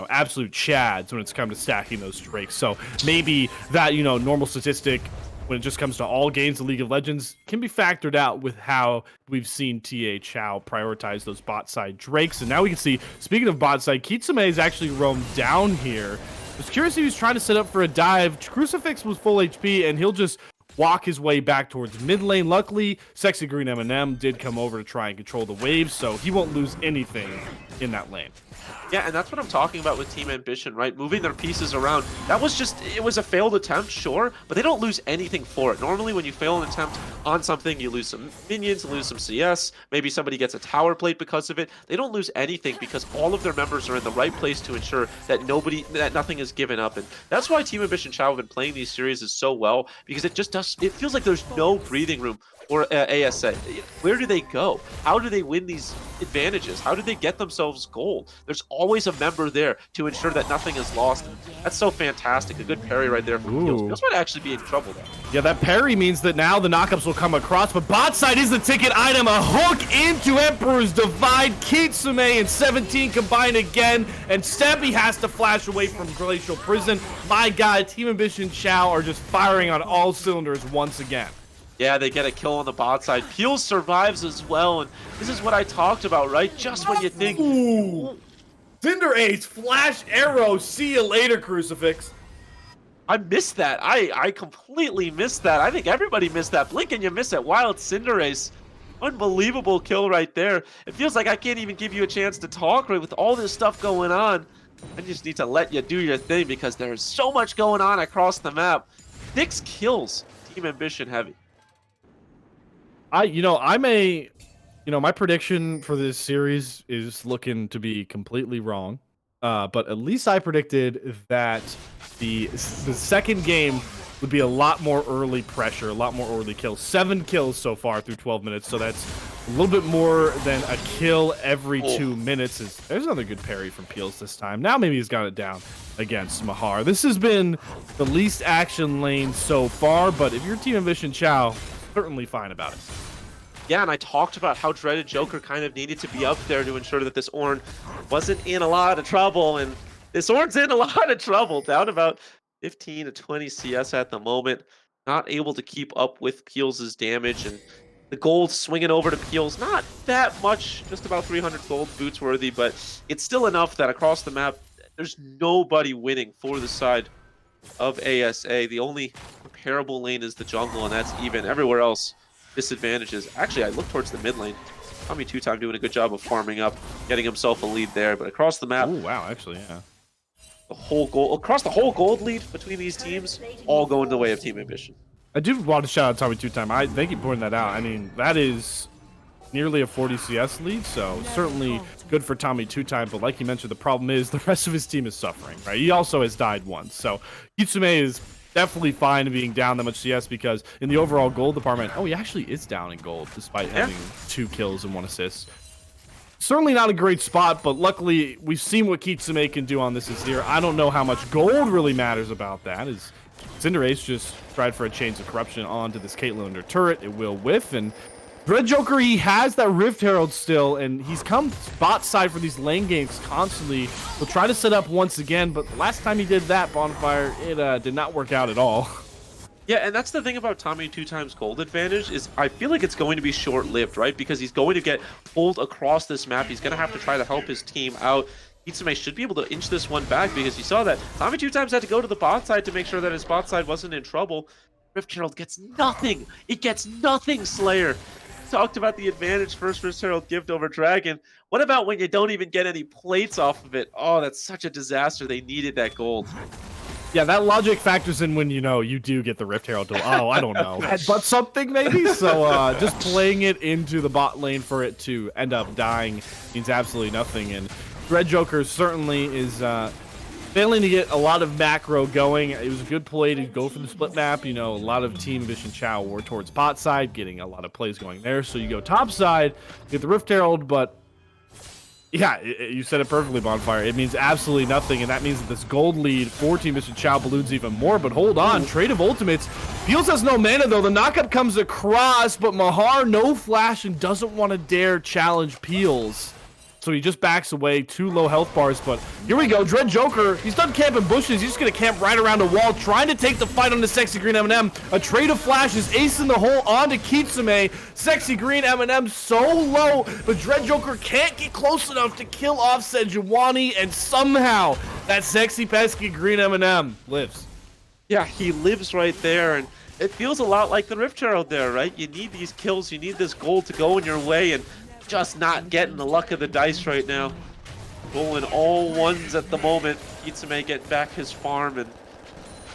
absolute chads when it's come to stacking those Drakes. So maybe that, normal statistic when it just comes to all games of League of Legends can be factored out with how we've seen TA Chao prioritize those bot side Drakes. And now we can see, speaking of bot side, Kitsune has actually roamed down here. I was curious if he was trying to set up for a dive. Crucifix was full HP, and he'll just walk his way back towards mid lane. Luckily, Sexy Green M&M did come over to try and control the waves, so he won't lose anything in that lane. Yeah, and that's what I'm talking about with Team Ambition, right? Moving their pieces around. That was just, it was a failed attempt, sure, but they don't lose anything for it. Normally, when you fail an attempt on something, you lose some minions, lose some CS, maybe somebody gets a tower plate because of it. They don't lose anything because all of their members are in the right place to ensure that nothing is given up. And that's why Team Ambition Chao have been playing these series so well, because it feels like there's no breathing room or ASA. Where do they go? How do they win these advantages? How do they get themselves gold? There's always a member there to ensure that nothing is lost. That's so fantastic. A good parry right there from Peels. Peels might actually be in trouble though. Yeah, that parry means that now the knockups will come across, but bot side is the ticket item. A hook into Emperor's Divide. Kitsune and 17 combine again, and Steppy has to flash away from Glacial Prison. My God, Team Ambition Chao are just firing on all cylinders once again. Yeah, they get a kill on the bot side. Peels survives as well, and this is what I talked about, right? Just when you think... Ooh. Cinderace, flash arrow, see you later, Crucifix. I missed that. I completely missed that. I think everybody missed that. Blink and you miss it. Wild Cinderace. Unbelievable kill right there. It feels like I can't even give you a chance to talk right with all this stuff going on. I just need to let you do your thing because there's so much going on across the map. 6 kills. Team Ambition heavy. My prediction for this series is looking to be completely wrong. But at least I predicted that the second game would be a lot more early pressure, a lot more early kills. 7 kills so far through 12 minutes, so that's a little bit more than a kill every 2 minutes. There's another good parry from Peels this time. Now maybe he's got it down against Mahar. This has been the least action lane so far, but if you're Team Ambition Chao, certainly fine about it. Yeah, and I talked about how Dreaded Joker kind of needed to be up there to ensure that this Ornn wasn't in a lot of trouble, and this Ornn's in a lot of trouble, down about 15 to 20 CS at the moment, not able to keep up with Peels' damage, and the gold swinging over to Peels, not that much, just about 300 gold boots worthy, but it's still enough that across the map, there's nobody winning for the side of ASA. The only comparable lane is the jungle, and that's even. Everywhere else, disadvantages. Actually, I look towards the mid lane. Tommy Two Time doing a good job of farming up, getting himself a lead there, but across the map... Oh, wow, actually, yeah. Across the whole gold lead between these teams, all going the way of Team Ambition. I do want to shout out Tommy Two Time. I thank you for pointing that out. I mean, that is nearly a 40 CS lead, so certainly good for Tommy Two Time, but like you mentioned, the problem is the rest of his team is suffering, right? He also has died once, so Kitsune is definitely fine being down that much CS, because in the overall gold department, he actually is down in gold despite having 2 kills and 1 assist. Certainly not a great spot, but luckily we've seen what Kitsune can do on this Azir. I don't know how much gold really matters about that, as Cinderace just tried for a Chains of Corruption onto this Caitlyn under turret. It will whiff, and Dread Joker, he has that Rift Herald still, and he's come bot side for these lane games constantly. He'll try to set up once again, but last time he did that, Bonfire, it did not work out at all. Yeah, and that's the thing about Tommy two times gold advantage is I feel like it's going to be short-lived, right? Because he's going to get pulled across this map. He's going to have to try to help his team out. Itsume should be able to inch this one back because you saw that Tommy two times had to go to the bot side to make sure that his bot side wasn't in trouble. Rift Herald gets nothing. It gets nothing, Slayer. Talked about the advantage first Rift Herald gift over Dragon. What about when you don't even get any plates off of it? Oh, that's such a disaster. They needed that gold. Yeah, that logic factors in when you do get the Rift Herald to, oh, I don't know, headbutt something maybe. So just playing it into the bot lane for it to end up dying means absolutely nothing. And Red Joker certainly is failing to get a lot of macro going. It was a good play to go for the split map. A lot of Team Vision Chao were towards bot side, getting a lot of plays going there. So you go top side, get the Rift Herald, but yeah, you said it perfectly, Bonfire. It means absolutely nothing, and that means that this gold lead for Team Vision Chao balloons even more. But hold on, trade of ultimates. Peels has no mana, though. The knockup comes across, but Mahar, no flash, and doesn't want to dare challenge Peels. So he just backs away, 2 low health bars, but here we go. Dread Joker, he's done camping bushes. He's just going to camp right around a wall, trying to take the fight on the Sexy Green M&M. A trade of flashes, ace in the hole onto Kitsume. Sexy Green M&M so low, but Dread Joker can't get close enough to kill off Sejuani, and somehow that sexy pesky Green M&M lives. Yeah, he lives right there, and it feels a lot like the Rift Herald there, right? You need these kills, you need this gold to go in your way, and just not getting the luck of the dice right now. Rolling all ones at the moment. Kitsume getting back his farm, and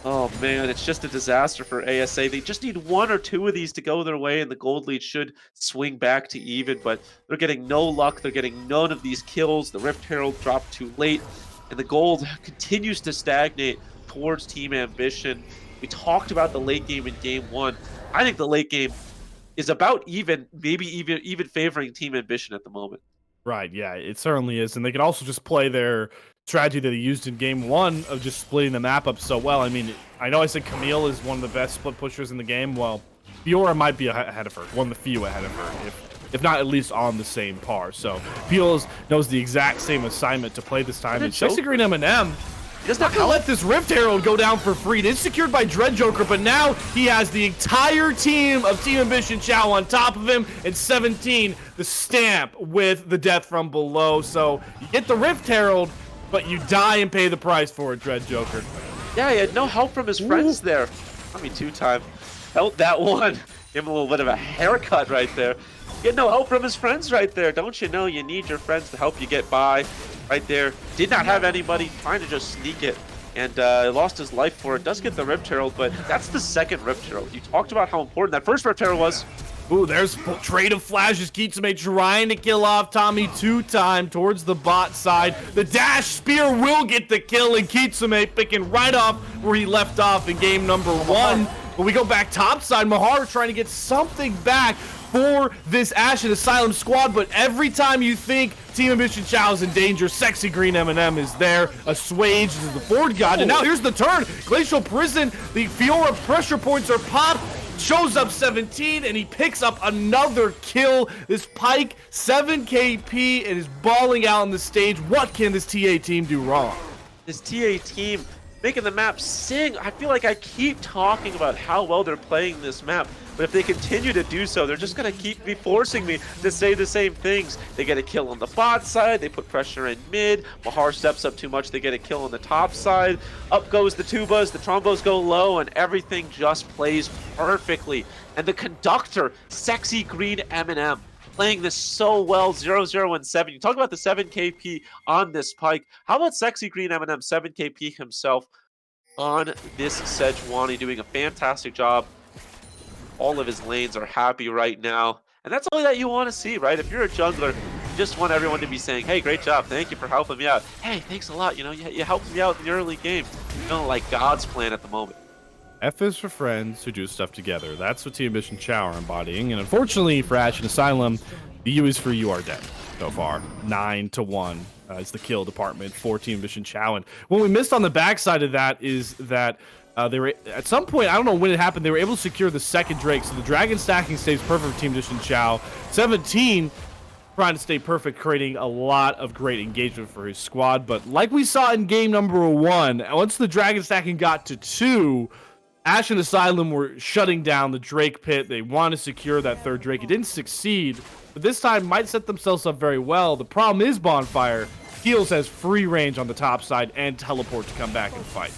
oh man, it's just a disaster for ASA. They just need 1 or 2 of these to go their way, and the gold lead should swing back to even, but they're getting no luck. They're getting none of these kills. The Rift Herald dropped too late, and the gold continues to stagnate towards Team Ambition. We talked about the late game in game 1. I think the late game is about even, maybe even favoring Team Ambition at the moment. Right, yeah, it certainly is. And they can also just play their strategy that they used in game 1 of just splitting the map up so well. I mean, I know I said Camille is one of the best split pushers in the game. Well, Fiora might be ahead of her, one of the few ahead of her, if not at least on the same par. So Peels knows the exact same assignment to play this time. And Sexy Green M&M, he's not gonna let this Rift Herald go down for free. It is secured by Dread Joker, but now he has the entire team of Team Ambition Chao on top of him, and 17, the stamp with the death from below. So you get the Rift Herald, but you die and pay the price for it, Dread Joker. Yeah, he had no help from his friends there. I mean, 2-time. Felt that one. Give him a little bit of a haircut right there. Get no help from his friends right there. Don't you know you need your friends to help you get by? Right there, did not have anybody, trying to just sneak it, and lost his life for it. Does get the Rift Herald, but that's the second Rift Herald. You talked about how important that first Rift Herald was. Ooh, there's trade of flashes. Kitsume trying to kill off Tommy 2-time towards the bot side. The dash spear will get the kill, and Kitsume picking right off where he left off in game number 1. But we go back top side. Mahar trying to get something back for this Ashen Asylum squad, but every time you think Team Ambition Chao is in danger, Sexy Green M&M is there. Assuaged is the Ford God, and now here's the turn. Glacial Prison, the Fiora pressure points are popped. Shows up 17, and he picks up another kill. This Pike, 7 KP, and is balling out on the stage. What can this TA team do wrong? This TA team making the map sing. I feel like I keep talking about how well they're playing this map, but if they continue to do so, they're just going to keep forcing me to say the same things. They get a kill on the bot side, they put pressure in mid, Mahar steps up too much, they get a kill on the top side, up goes the tubas, the trombos go low, and everything just plays perfectly. And the conductor, Sexy Green M&M, playing this so well, 0-0 and 7. You talk about the 7 KP on this Pike. How about Sexy Green M&M, 7 KP himself on this Sejuani, doing a fantastic job. All of his lanes are happy right now. And that's all that you want to see, right? If you're a jungler, you just want everyone to be saying, hey, great job. Thank you for helping me out. Hey, thanks a lot. You know, you helped me out in the early game. You know, like God's plan at the moment. F is for friends who do stuff together. That's what Team Ambition Chao are embodying. And unfortunately for Ashen Asylum, the U is for you are dead so far. 9-1 is the kill department for Team Ambition Chao. And what we missed on the backside of that is that they were, at some point, I don't know when it happened, they were able to secure the second Drake. So the Dragon stacking stays perfect for Team Ambition Chao. 17 trying to stay perfect, creating a lot of great engagement for his squad. But like we saw in game number 1, once the Dragon stacking got to 2, Ashen Asylum were shutting down the Drake pit. They want to secure that third Drake. It didn't succeed, but this time might set themselves up very well. The problem is Bonfire. Peels has free range on the top side and teleport to come back and fight.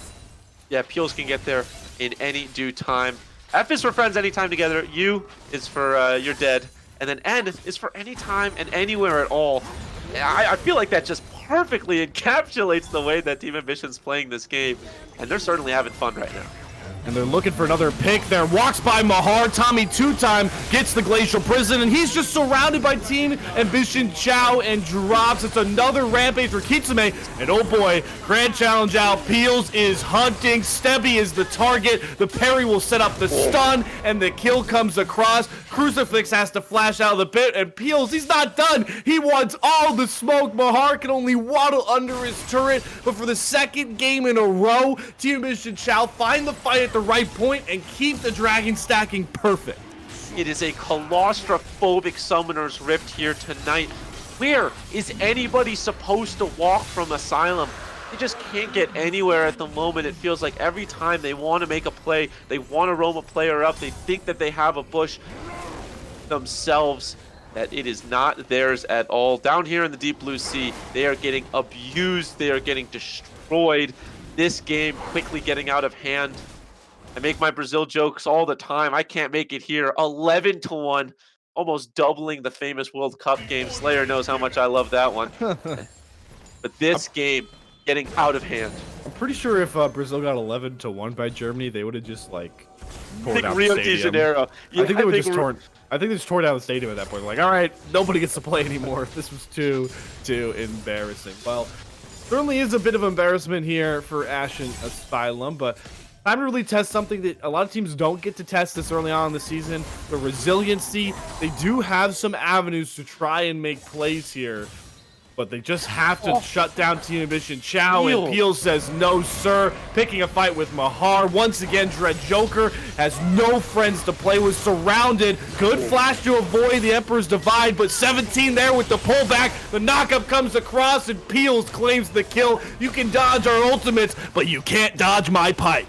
Yeah, Peels can get there in any due time. F is for friends anytime together. U is for you're dead. And then N is for anytime and anywhere at all. I feel like that just perfectly encapsulates the way that Team Ambition's playing this game. And they're certainly having fun right now. And they're looking for another pick there. Walks by Mahar. Tommy two-time gets the Glacial Prison, and he's just surrounded by Team Ambition Chao and drops. It's another rampage for Kitsune. And oh boy, grand challenge out. Peels is hunting. Stebby is the target. The parry will set up the stun, and the kill comes across. Crucifix has to flash out of the pit, and Peels, he's not done. He wants all the smoke. Mahar can only waddle under his turret, but for the second game in a row, Team Ambition Chao find the fight at the right point and keep the dragon stacking perfect. It is a claustrophobic Summoner's Rift here tonight. Where is anybody supposed to walk from Asylum? They just can't get anywhere at the moment. It feels like every time they want to make a play, they want to roam a player up, they think that they have a bush themselves, that it is not theirs at all. Down here in the deep blue sea, they are getting abused, they are getting destroyed. This game quickly getting out of hand. I make my Brazil jokes all the time. I can't make it here. 11-1, almost doubling the famous World Cup game. Slayer knows how much I love that one. But this game getting out of hand. I'm pretty sure if Brazil got 11-1 by Germany, they would have just like torn down Rio the de stadium. Janeiro. Yeah, I think they would just torn. I think they just tore down the stadium at that point. Like, all right, nobody gets to play anymore. This was too embarrassing. Well, certainly is a bit of embarrassment here for Ashen Asylum, but time to really test something that a lot of teams don't get to test this early on in the season. The resiliency. They do have some avenues to try and make plays here, but they just have to shut down Team Ambition Chao, and Peels says no sir, picking a fight with Mahar. Once again, Dread Joker has no friends to play with, surrounded. Good flash to avoid the Emperor's Divide, but 17 there with the pullback. The knockup comes across, and Peels claims the kill. You can dodge our ultimates, but you can't dodge my pike.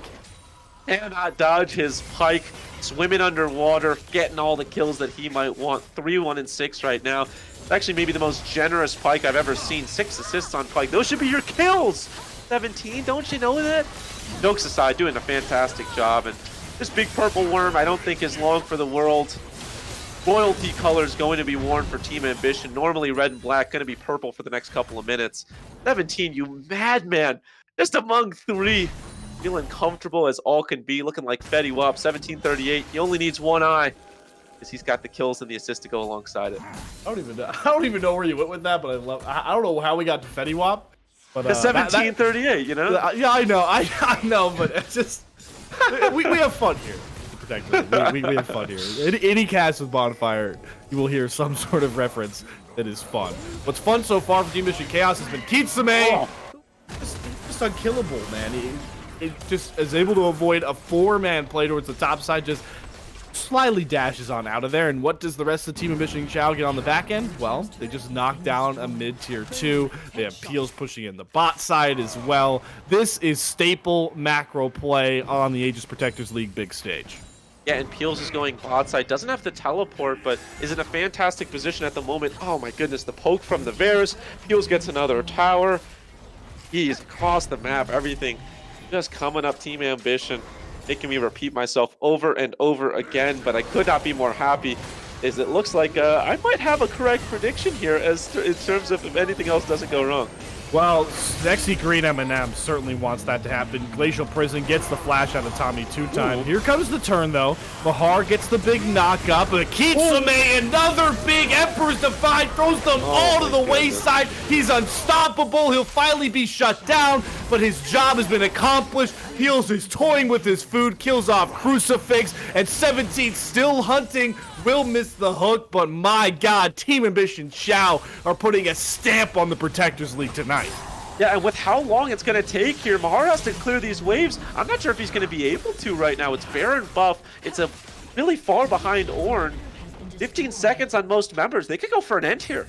Cannot dodge his pike, swimming underwater, getting all the kills that he might want. 3-1-6 right now. It's actually maybe the most generous pike I've ever seen. 6 assists on pike. Those should be your kills. 17, don't you know that? Jokes aside, doing a fantastic job. And this big purple worm, I don't think is long for the world. Royalty colors going to be worn for Team Ambition. Normally red and black, going to be purple for the next couple of minutes. 17, you madman. Just among 3. Feeling comfortable as all can be, looking like Fetty Wap. 1738. He only needs one eye, because he's got the kills and the assist to go alongside it. I don't even know where you went with that, but I don't know how we got to Fetty Wap. But the 1738, you know? Yeah, I know, I know, but it's just we have fun here. We have fun here. Any cast with Bonfire, you will hear some sort of reference that is fun. What's fun so far for Team Mission Chaos has been Kitsune. Just unkillable, man. It just is able to avoid a 4-man play towards the top side, just slightly dashes on out of there. And what does the rest of the Team of Mission Chao get on the back end? Well, they just knock down a mid-tier 2. They have Peels pushing in the bot side as well. This is staple macro play on the Aegis Protectors League big stage. Yeah, and Peels is going bot side. Doesn't have the teleport, but is in a fantastic position at the moment. Oh my goodness, the poke from the Varus. Peels gets another tower. He's across the map, everything just coming up Team Ambition, making me repeat myself over and over again, but I could not be more happy. Is it looks like I might have a correct prediction here in terms of if anything else doesn't go wrong. Well, Sexy Green M&M certainly wants that to happen. Glacial Prison gets the flash out of Tommy two-time. Here comes the turn, though. Mahar gets the big knock-up. Kitsune, another big Emperor's Divide, throws them all to the wayside. He's unstoppable. He'll finally be shut down, but his job has been accomplished. Peels is toying with his food, kills off Crucifix, and 17 still hunting. Will miss the hook, but my God, Team Ambition Chao are putting a stamp on the Protectors League tonight. Yeah, and with how long it's going to take here, Mahar has to clear these waves. I'm not sure if he's going to be able to right now. It's Baron buff. It's a really far behind Ornn. 15 seconds on most members. They could go for an end here.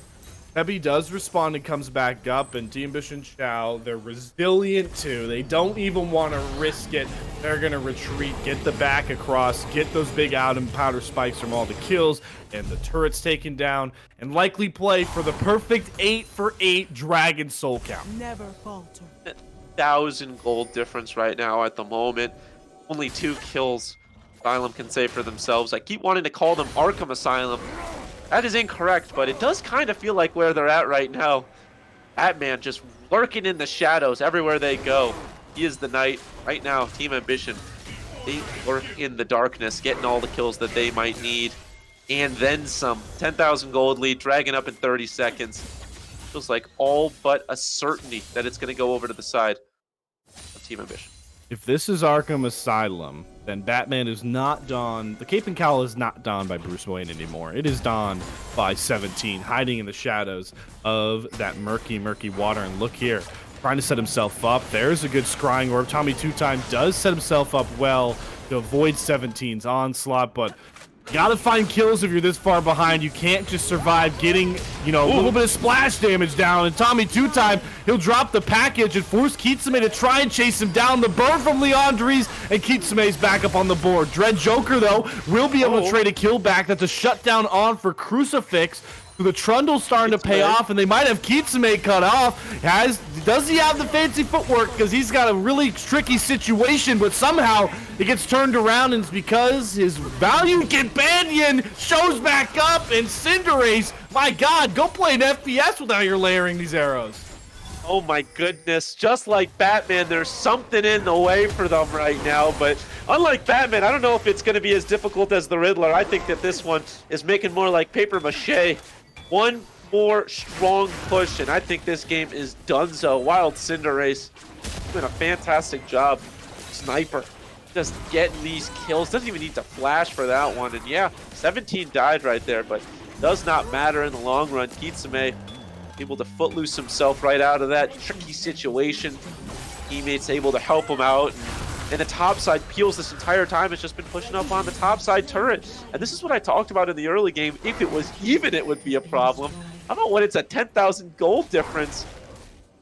Peppy does respond and comes back up, and Team Bish and Chao, they're resilient too. They don't even want to risk it. They're going to retreat, get the back across, get those big out and powder spikes from all the kills, and the turrets taken down, and likely play for the perfect 8 for 8 Dragon Soul count. Never falter. 1,000 gold difference right now at the moment. Only 2 kills Asylum can say for themselves. I keep wanting to call them Arkham Asylum. That is incorrect, but it does kind of feel like where they're at right now. Batman just lurking in the shadows everywhere they go. He is the knight right now. Team Ambition, they lurk in the darkness, getting all the kills that they might need, and then some. 10,000 gold lead, dragging up in 30 seconds. Feels like all but a certainty that it's going to go over to the side of Team Ambition. If this is Arkham Asylum, then Batman is not donned. The cape and cowl is not donned by Bruce Wayne anymore. It is donned by 17, hiding in the shadows of that murky, murky water. And look here, trying to set himself up. There's a good scrying orb. Tommy Two-Time does set himself up well to avoid 17's onslaught, but you gotta find kills if you're this far behind. You can't just survive getting, a little bit of splash damage down. And Tommy Two-Time, he'll drop the package and force Kitsume to try and chase him down. The burn from Leandres, and Kitsume's back up on the board. Dread Joker, though, will be able to trade a kill back. That's a shutdown on for Crucifix. So the Trundle's starting to pay off, and they might have Kitsume cut off. Does he have the fancy footwork? Because he's got a really tricky situation, but somehow it gets turned around, and it's because his valued companion shows back up, and Cinderace, my God, go play an FPS without your layering these arrows. Oh my goodness, just like Batman, there's something in the way for them right now, but unlike Batman, I don't know if it's going to be as difficult as the Riddler. I think that this one is making more like paper mache. One more strong push, and I think this game is donezo. Wild Cinderace doing a fantastic job. Sniper just getting these kills. Doesn't even need to flash for that one. And yeah, 17 died right there, but does not matter in the long run. Kitsume able to footloose himself right out of that tricky situation. Teammates able to help him out. And the top side Peels this entire time has just been pushing up on the top side turret. And this is what I talked about in the early game. If it was even, it would be a problem. How about when it's a 10,000 gold difference?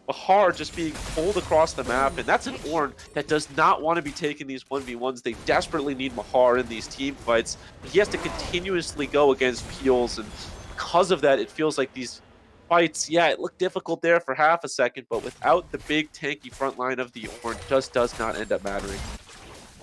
Mahar just being pulled across the map. And that's an Ornn that does not want to be taking these 1v1s. They desperately need Mahar in these team fights. He has to continuously go against Peels. And because of that, it feels like these fights, yeah, it looked difficult there for half a second, but without the big tanky front line of the Ornn, just does not end up mattering.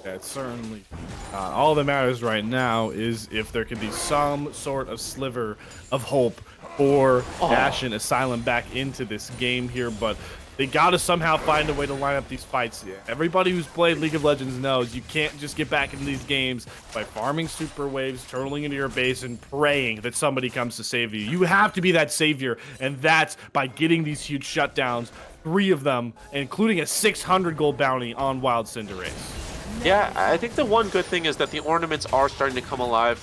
Yeah, it's certainly all that matters right now is if there can be some sort of sliver of hope for Ashen Asylum back into this game here, but they got to somehow find a way to line up these fights. Yeah, everybody who's played League of Legends knows you can't just get back into these games by farming super waves, turtling into your base, and praying that somebody comes to save you. You have to be that savior, and that's by getting these huge shutdowns, 3 of them, including a 600 gold bounty on Wild Cinderace. Yeah, I think the one good thing is that the ornaments are starting to come alive.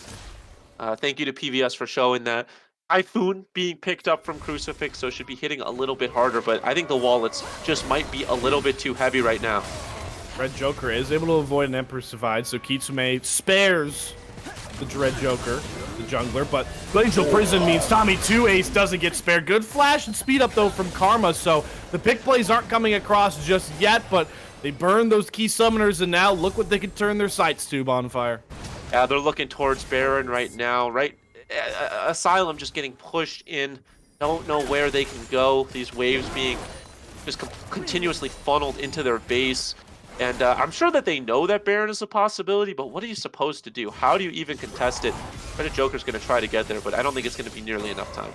Thank you to PVS for showing that. Typhoon being picked up from Crucifix, so should be hitting a little bit harder, but I think the wallets just might be a little bit too heavy right now. Red Joker is able to avoid an Empress Divide, so Kitsume spares the Dread Joker, the jungler, but Glacial Prison means Tommy 2-Ace doesn't get spared. Good flash and speed up, though, from Karma, so the pick plays aren't coming across just yet, but they burn those key summoners, and now look what they can turn their sights to, Bonfire. Yeah, they're looking towards Baron right now, right? Asylum just getting pushed in, don't know where they can go. These waves being just continuously funneled into their base. And I'm sure that they know that Baron is a possibility, but what are you supposed to do? How do you even contest it? Red Joker's going to try to get there, but I don't think it's going to be nearly enough time.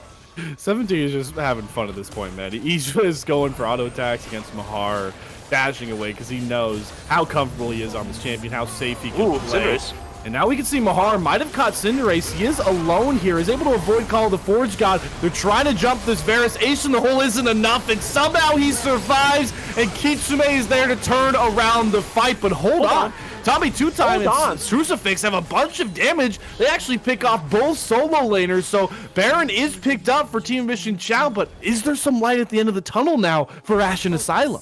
17 is just having fun at this point, man. He's just going for auto attacks against Mahar, dashing away because he knows how comfortable he is on this champion, how safe he can play. Cinderace. And now we can see Mahar might have caught Cinderace. He is alone here. He's able to avoid Call of the Forge God. They're trying to jump this Varus. Ace in the hole isn't enough, and somehow he survives, and Kitsume is there to turn around the fight. But hold on. Tommy Two-Time and Crucifix have a bunch of damage. They actually pick off both solo laners, so Baron is picked up for Team Mission Chao, but is there some light at the end of the tunnel now for Ashen Asylum?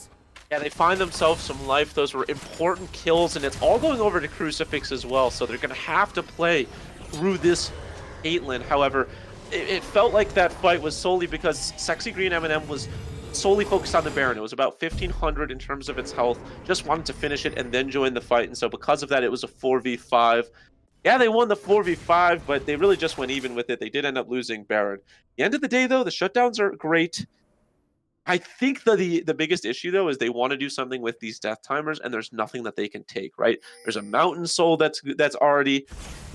Yeah, they find themselves some life. Those were important kills, and it's all going over to Crucifix as well, so they're going to have to play through this Caitlyn. However, it felt like that fight was solely because Sexy Green M&M was solely focused on the Baron. It was about 1500 in terms of its health. Just wanted to finish it and then join the fight. And so because of that, it was a 4v5. Yeah, they won the 4v5, but they really just went even with it. They did end up losing Baron. At the end of the day, though, the shutdowns are great. I think the biggest issue though is they want to do something with these death timers, and there's nothing that they can take. Right? There's a mountain soul that's already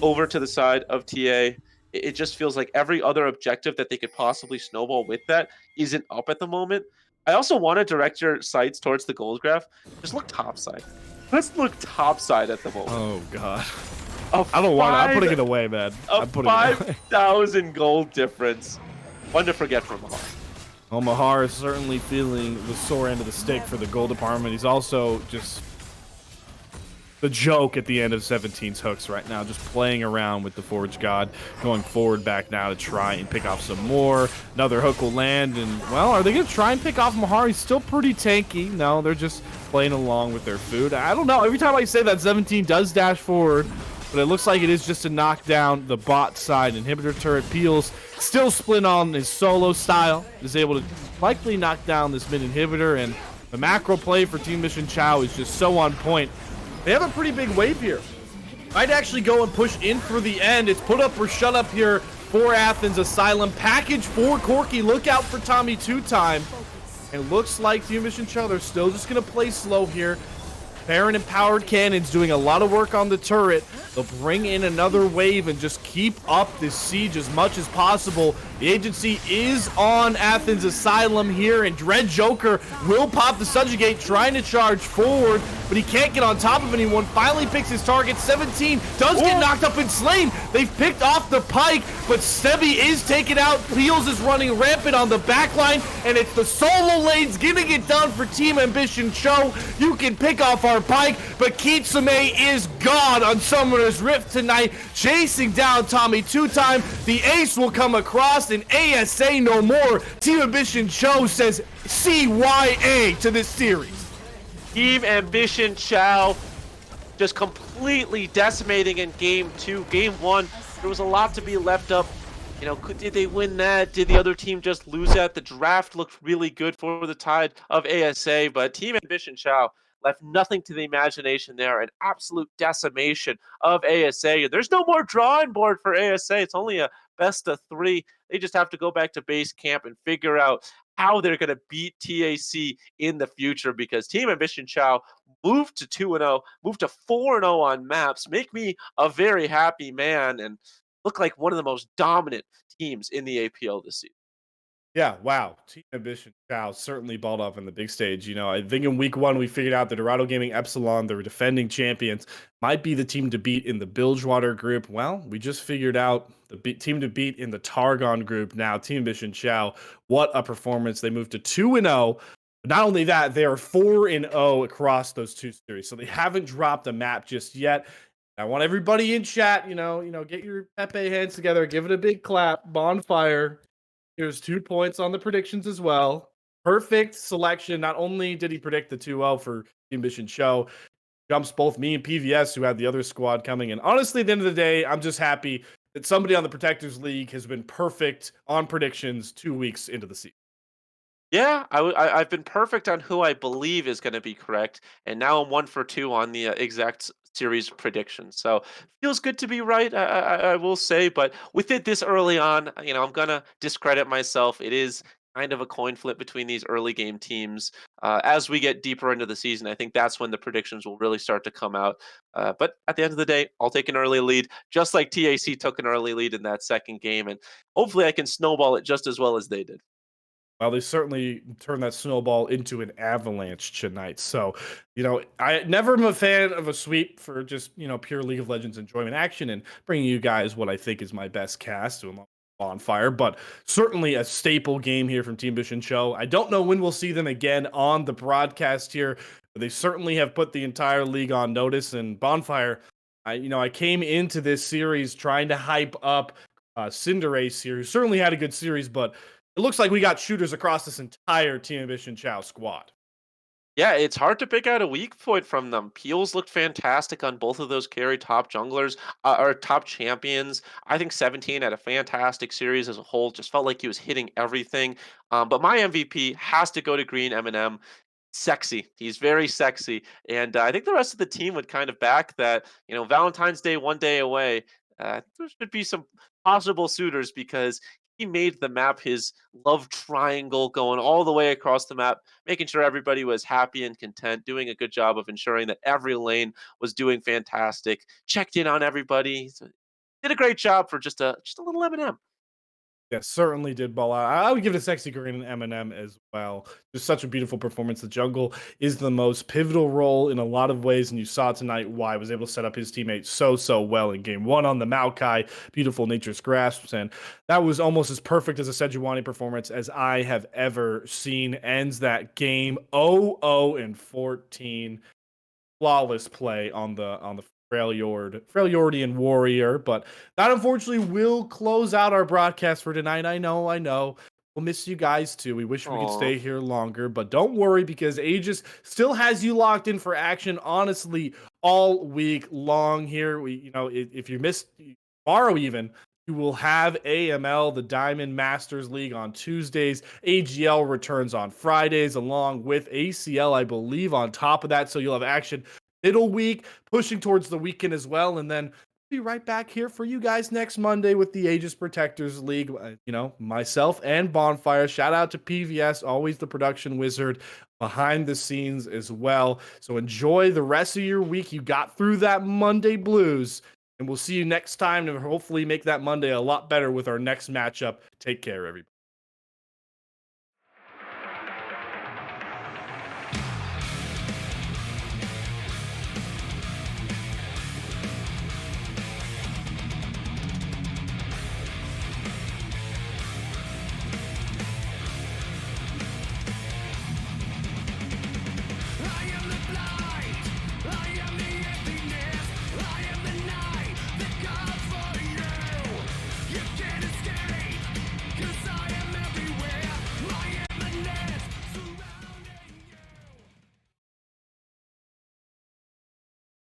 over to the side of TA. It just feels like every other objective that they could possibly snowball with that isn't up at the moment. I also want to direct your sights towards the gold graph. Just look topside. Let's look topside at the moment. Oh god. A I don't want it. I'm putting five- it away, man. A I'm putting it away. 5,000 gold difference. One to forget from Mahar. Well, Mahar is certainly feeling the sore end of the stick for the gold department. He's also just the joke at the end of 17's hooks right now, just playing around with the Forge God, going forward back now to try and pick off some more. Another hook will land, and, well, are they going to try and pick off Mahar? He's still pretty tanky. No, they're just playing along with their food. I don't know. Every time I say that, 17 does dash forward, but it looks like it is just to knock down the bot side. Inhibitor turret peels, still split on his solo style, is able to likely knock down this mid inhibitor, and the macro play for Team Mission Chao is just so on point. They have a pretty big wave here. Might actually go and push in for the end. It's put up or shut up here for Athens Asylum. Package for Corky. Look out for Tommy 2-time. And it looks like Team Mission Chao, they're still just going to play slow here. Baron Empowered Cannons doing a lot of work on the turret. They'll bring in another wave and just keep up this siege as much as possible. The agency is on Athens Asylum here, and Dread Joker will pop the subjugate, trying to charge forward, but he can't get on top of anyone. Finally picks his target. 17 does get knocked up and slain. They've picked off the pike, but Stebby is taken out. Peels is running rampant on the backline, and it's the solo lanes getting it done for Team Ambition Chao. You can pick off our pike, but Kitsune is gone on Summoner's Rift tonight, chasing down Tommy 2-time. The ace will come across, and ASA no more. Team Ambition Chao says CYA to this series. Team Ambition Chao just completely decimating in game 2. Game 1, there was a lot to be left up. You know, did they win that? Did the other team just lose that? The draft looked really good for the Tide of ASA, but Team Ambition Chao left nothing to the imagination there. An absolute decimation of ASA. There's no more drawing board for ASA. It's only a best of 3. They just have to go back to base camp and figure out how they're going to beat TAC in the future, because Team Ambition Chao moved to 2-0, moved to 4-0 on maps, make me a very happy man, and look like one of the most dominant teams in the APL this season. Yeah, wow. Team Ambition Chao certainly balled up in the big stage. You know, I think in week 1 we figured out that Dorado Gaming Epsilon, the defending champions, might be the team to beat in the Bilgewater group. Well, we just figured out the team to beat in the Targon group now. Team Ambition Chao, what a performance. They moved to 2-0. But not only that, they are 4-0 across those 2 series. So they haven't dropped a map just yet. I want everybody in chat, you know, get your Pepe hands together, give it a big clap, bonfire. Here's 2 points on the predictions as well. Perfect selection. Not only did he predict the 2-0 for Team Mission Chao, jumps both me and PVS, who had the other squad coming. And honestly, at the end of the day, I'm just happy that somebody on the Protectors League has been perfect on predictions 2 weeks into the season. Yeah, I've been perfect on who I believe is going to be correct, and now I'm 1 for 2 on the exact series predictions. So feels good to be right, I will say. But with it this early on, you know, I'm gonna discredit myself. It is kind of a coin flip between these early game teams. As we get deeper into the season, I think that's when the predictions will really start to come out. But at the end of the day, I'll take an early lead, just like TAC took an early lead in that second game, and hopefully I can snowball it just as well as they did. Well, they certainly turned that snowball into an avalanche tonight. So, you know, I never am a fan of a sweep for just, you know, pure League of Legends enjoyment action and bringing you guys what I think is my best cast to Bonfire, but certainly a staple game here from Team Ambition Chao. I don't know when we'll see them again on the broadcast here, but they certainly have put the entire league on notice. And Bonfire, I came into this series trying to hype up Cinderace here, who certainly had a good series, but it looks like we got shooters across this entire Team Ambition Chao squad. Yeah, it's hard to pick out a weak point from them. Peels looked fantastic on both of those carry top junglers, or top champions. I think 17 had a fantastic series as a whole. Just felt like he was hitting everything. But my MVP has to go to Green Eminem. Sexy. He's very sexy, and I think the rest of the team would kind of back that. Valentine's Day one day away. There should be some possible suitors because he made the map his love triangle, going all the way across the map, making sure everybody was happy and content, doing a good job of ensuring that every lane was doing fantastic. Checked in on everybody. So did a great job for just a little Eminem. Yeah, certainly did ball out. I would give it a sexy green and Eminem as well. Just such a beautiful performance. The jungle is the most pivotal role in a lot of ways, and you saw tonight why he was able to set up his teammates so well in game one on the Maokai, beautiful nature's grasps, and that was almost as perfect as a Sejuani performance as I have ever seen. Ends that game 0-14, flawless play on the Freljordian warrior, but that unfortunately will close out our broadcast for tonight. I know. We'll miss you guys too. We wish we could Aw. stay here longer, but don't worry because Aegis still has you locked in for action, honestly, all week long here. If you missed tomorrow even, you will have AML, the Diamond Masters League, on Tuesdays. AGL returns on Fridays, along with ACL, I believe, on top of that. So you'll have action middle week, pushing towards the weekend as well. And then be right back here for you guys next Monday with the Aegis Protectors League. Myself and Bonfire. Shout out to PVS, always the production wizard behind the scenes as well. So enjoy the rest of your week. You got through that Monday blues, and we'll see you next time to hopefully make that Monday a lot better with our next matchup. Take care, everybody.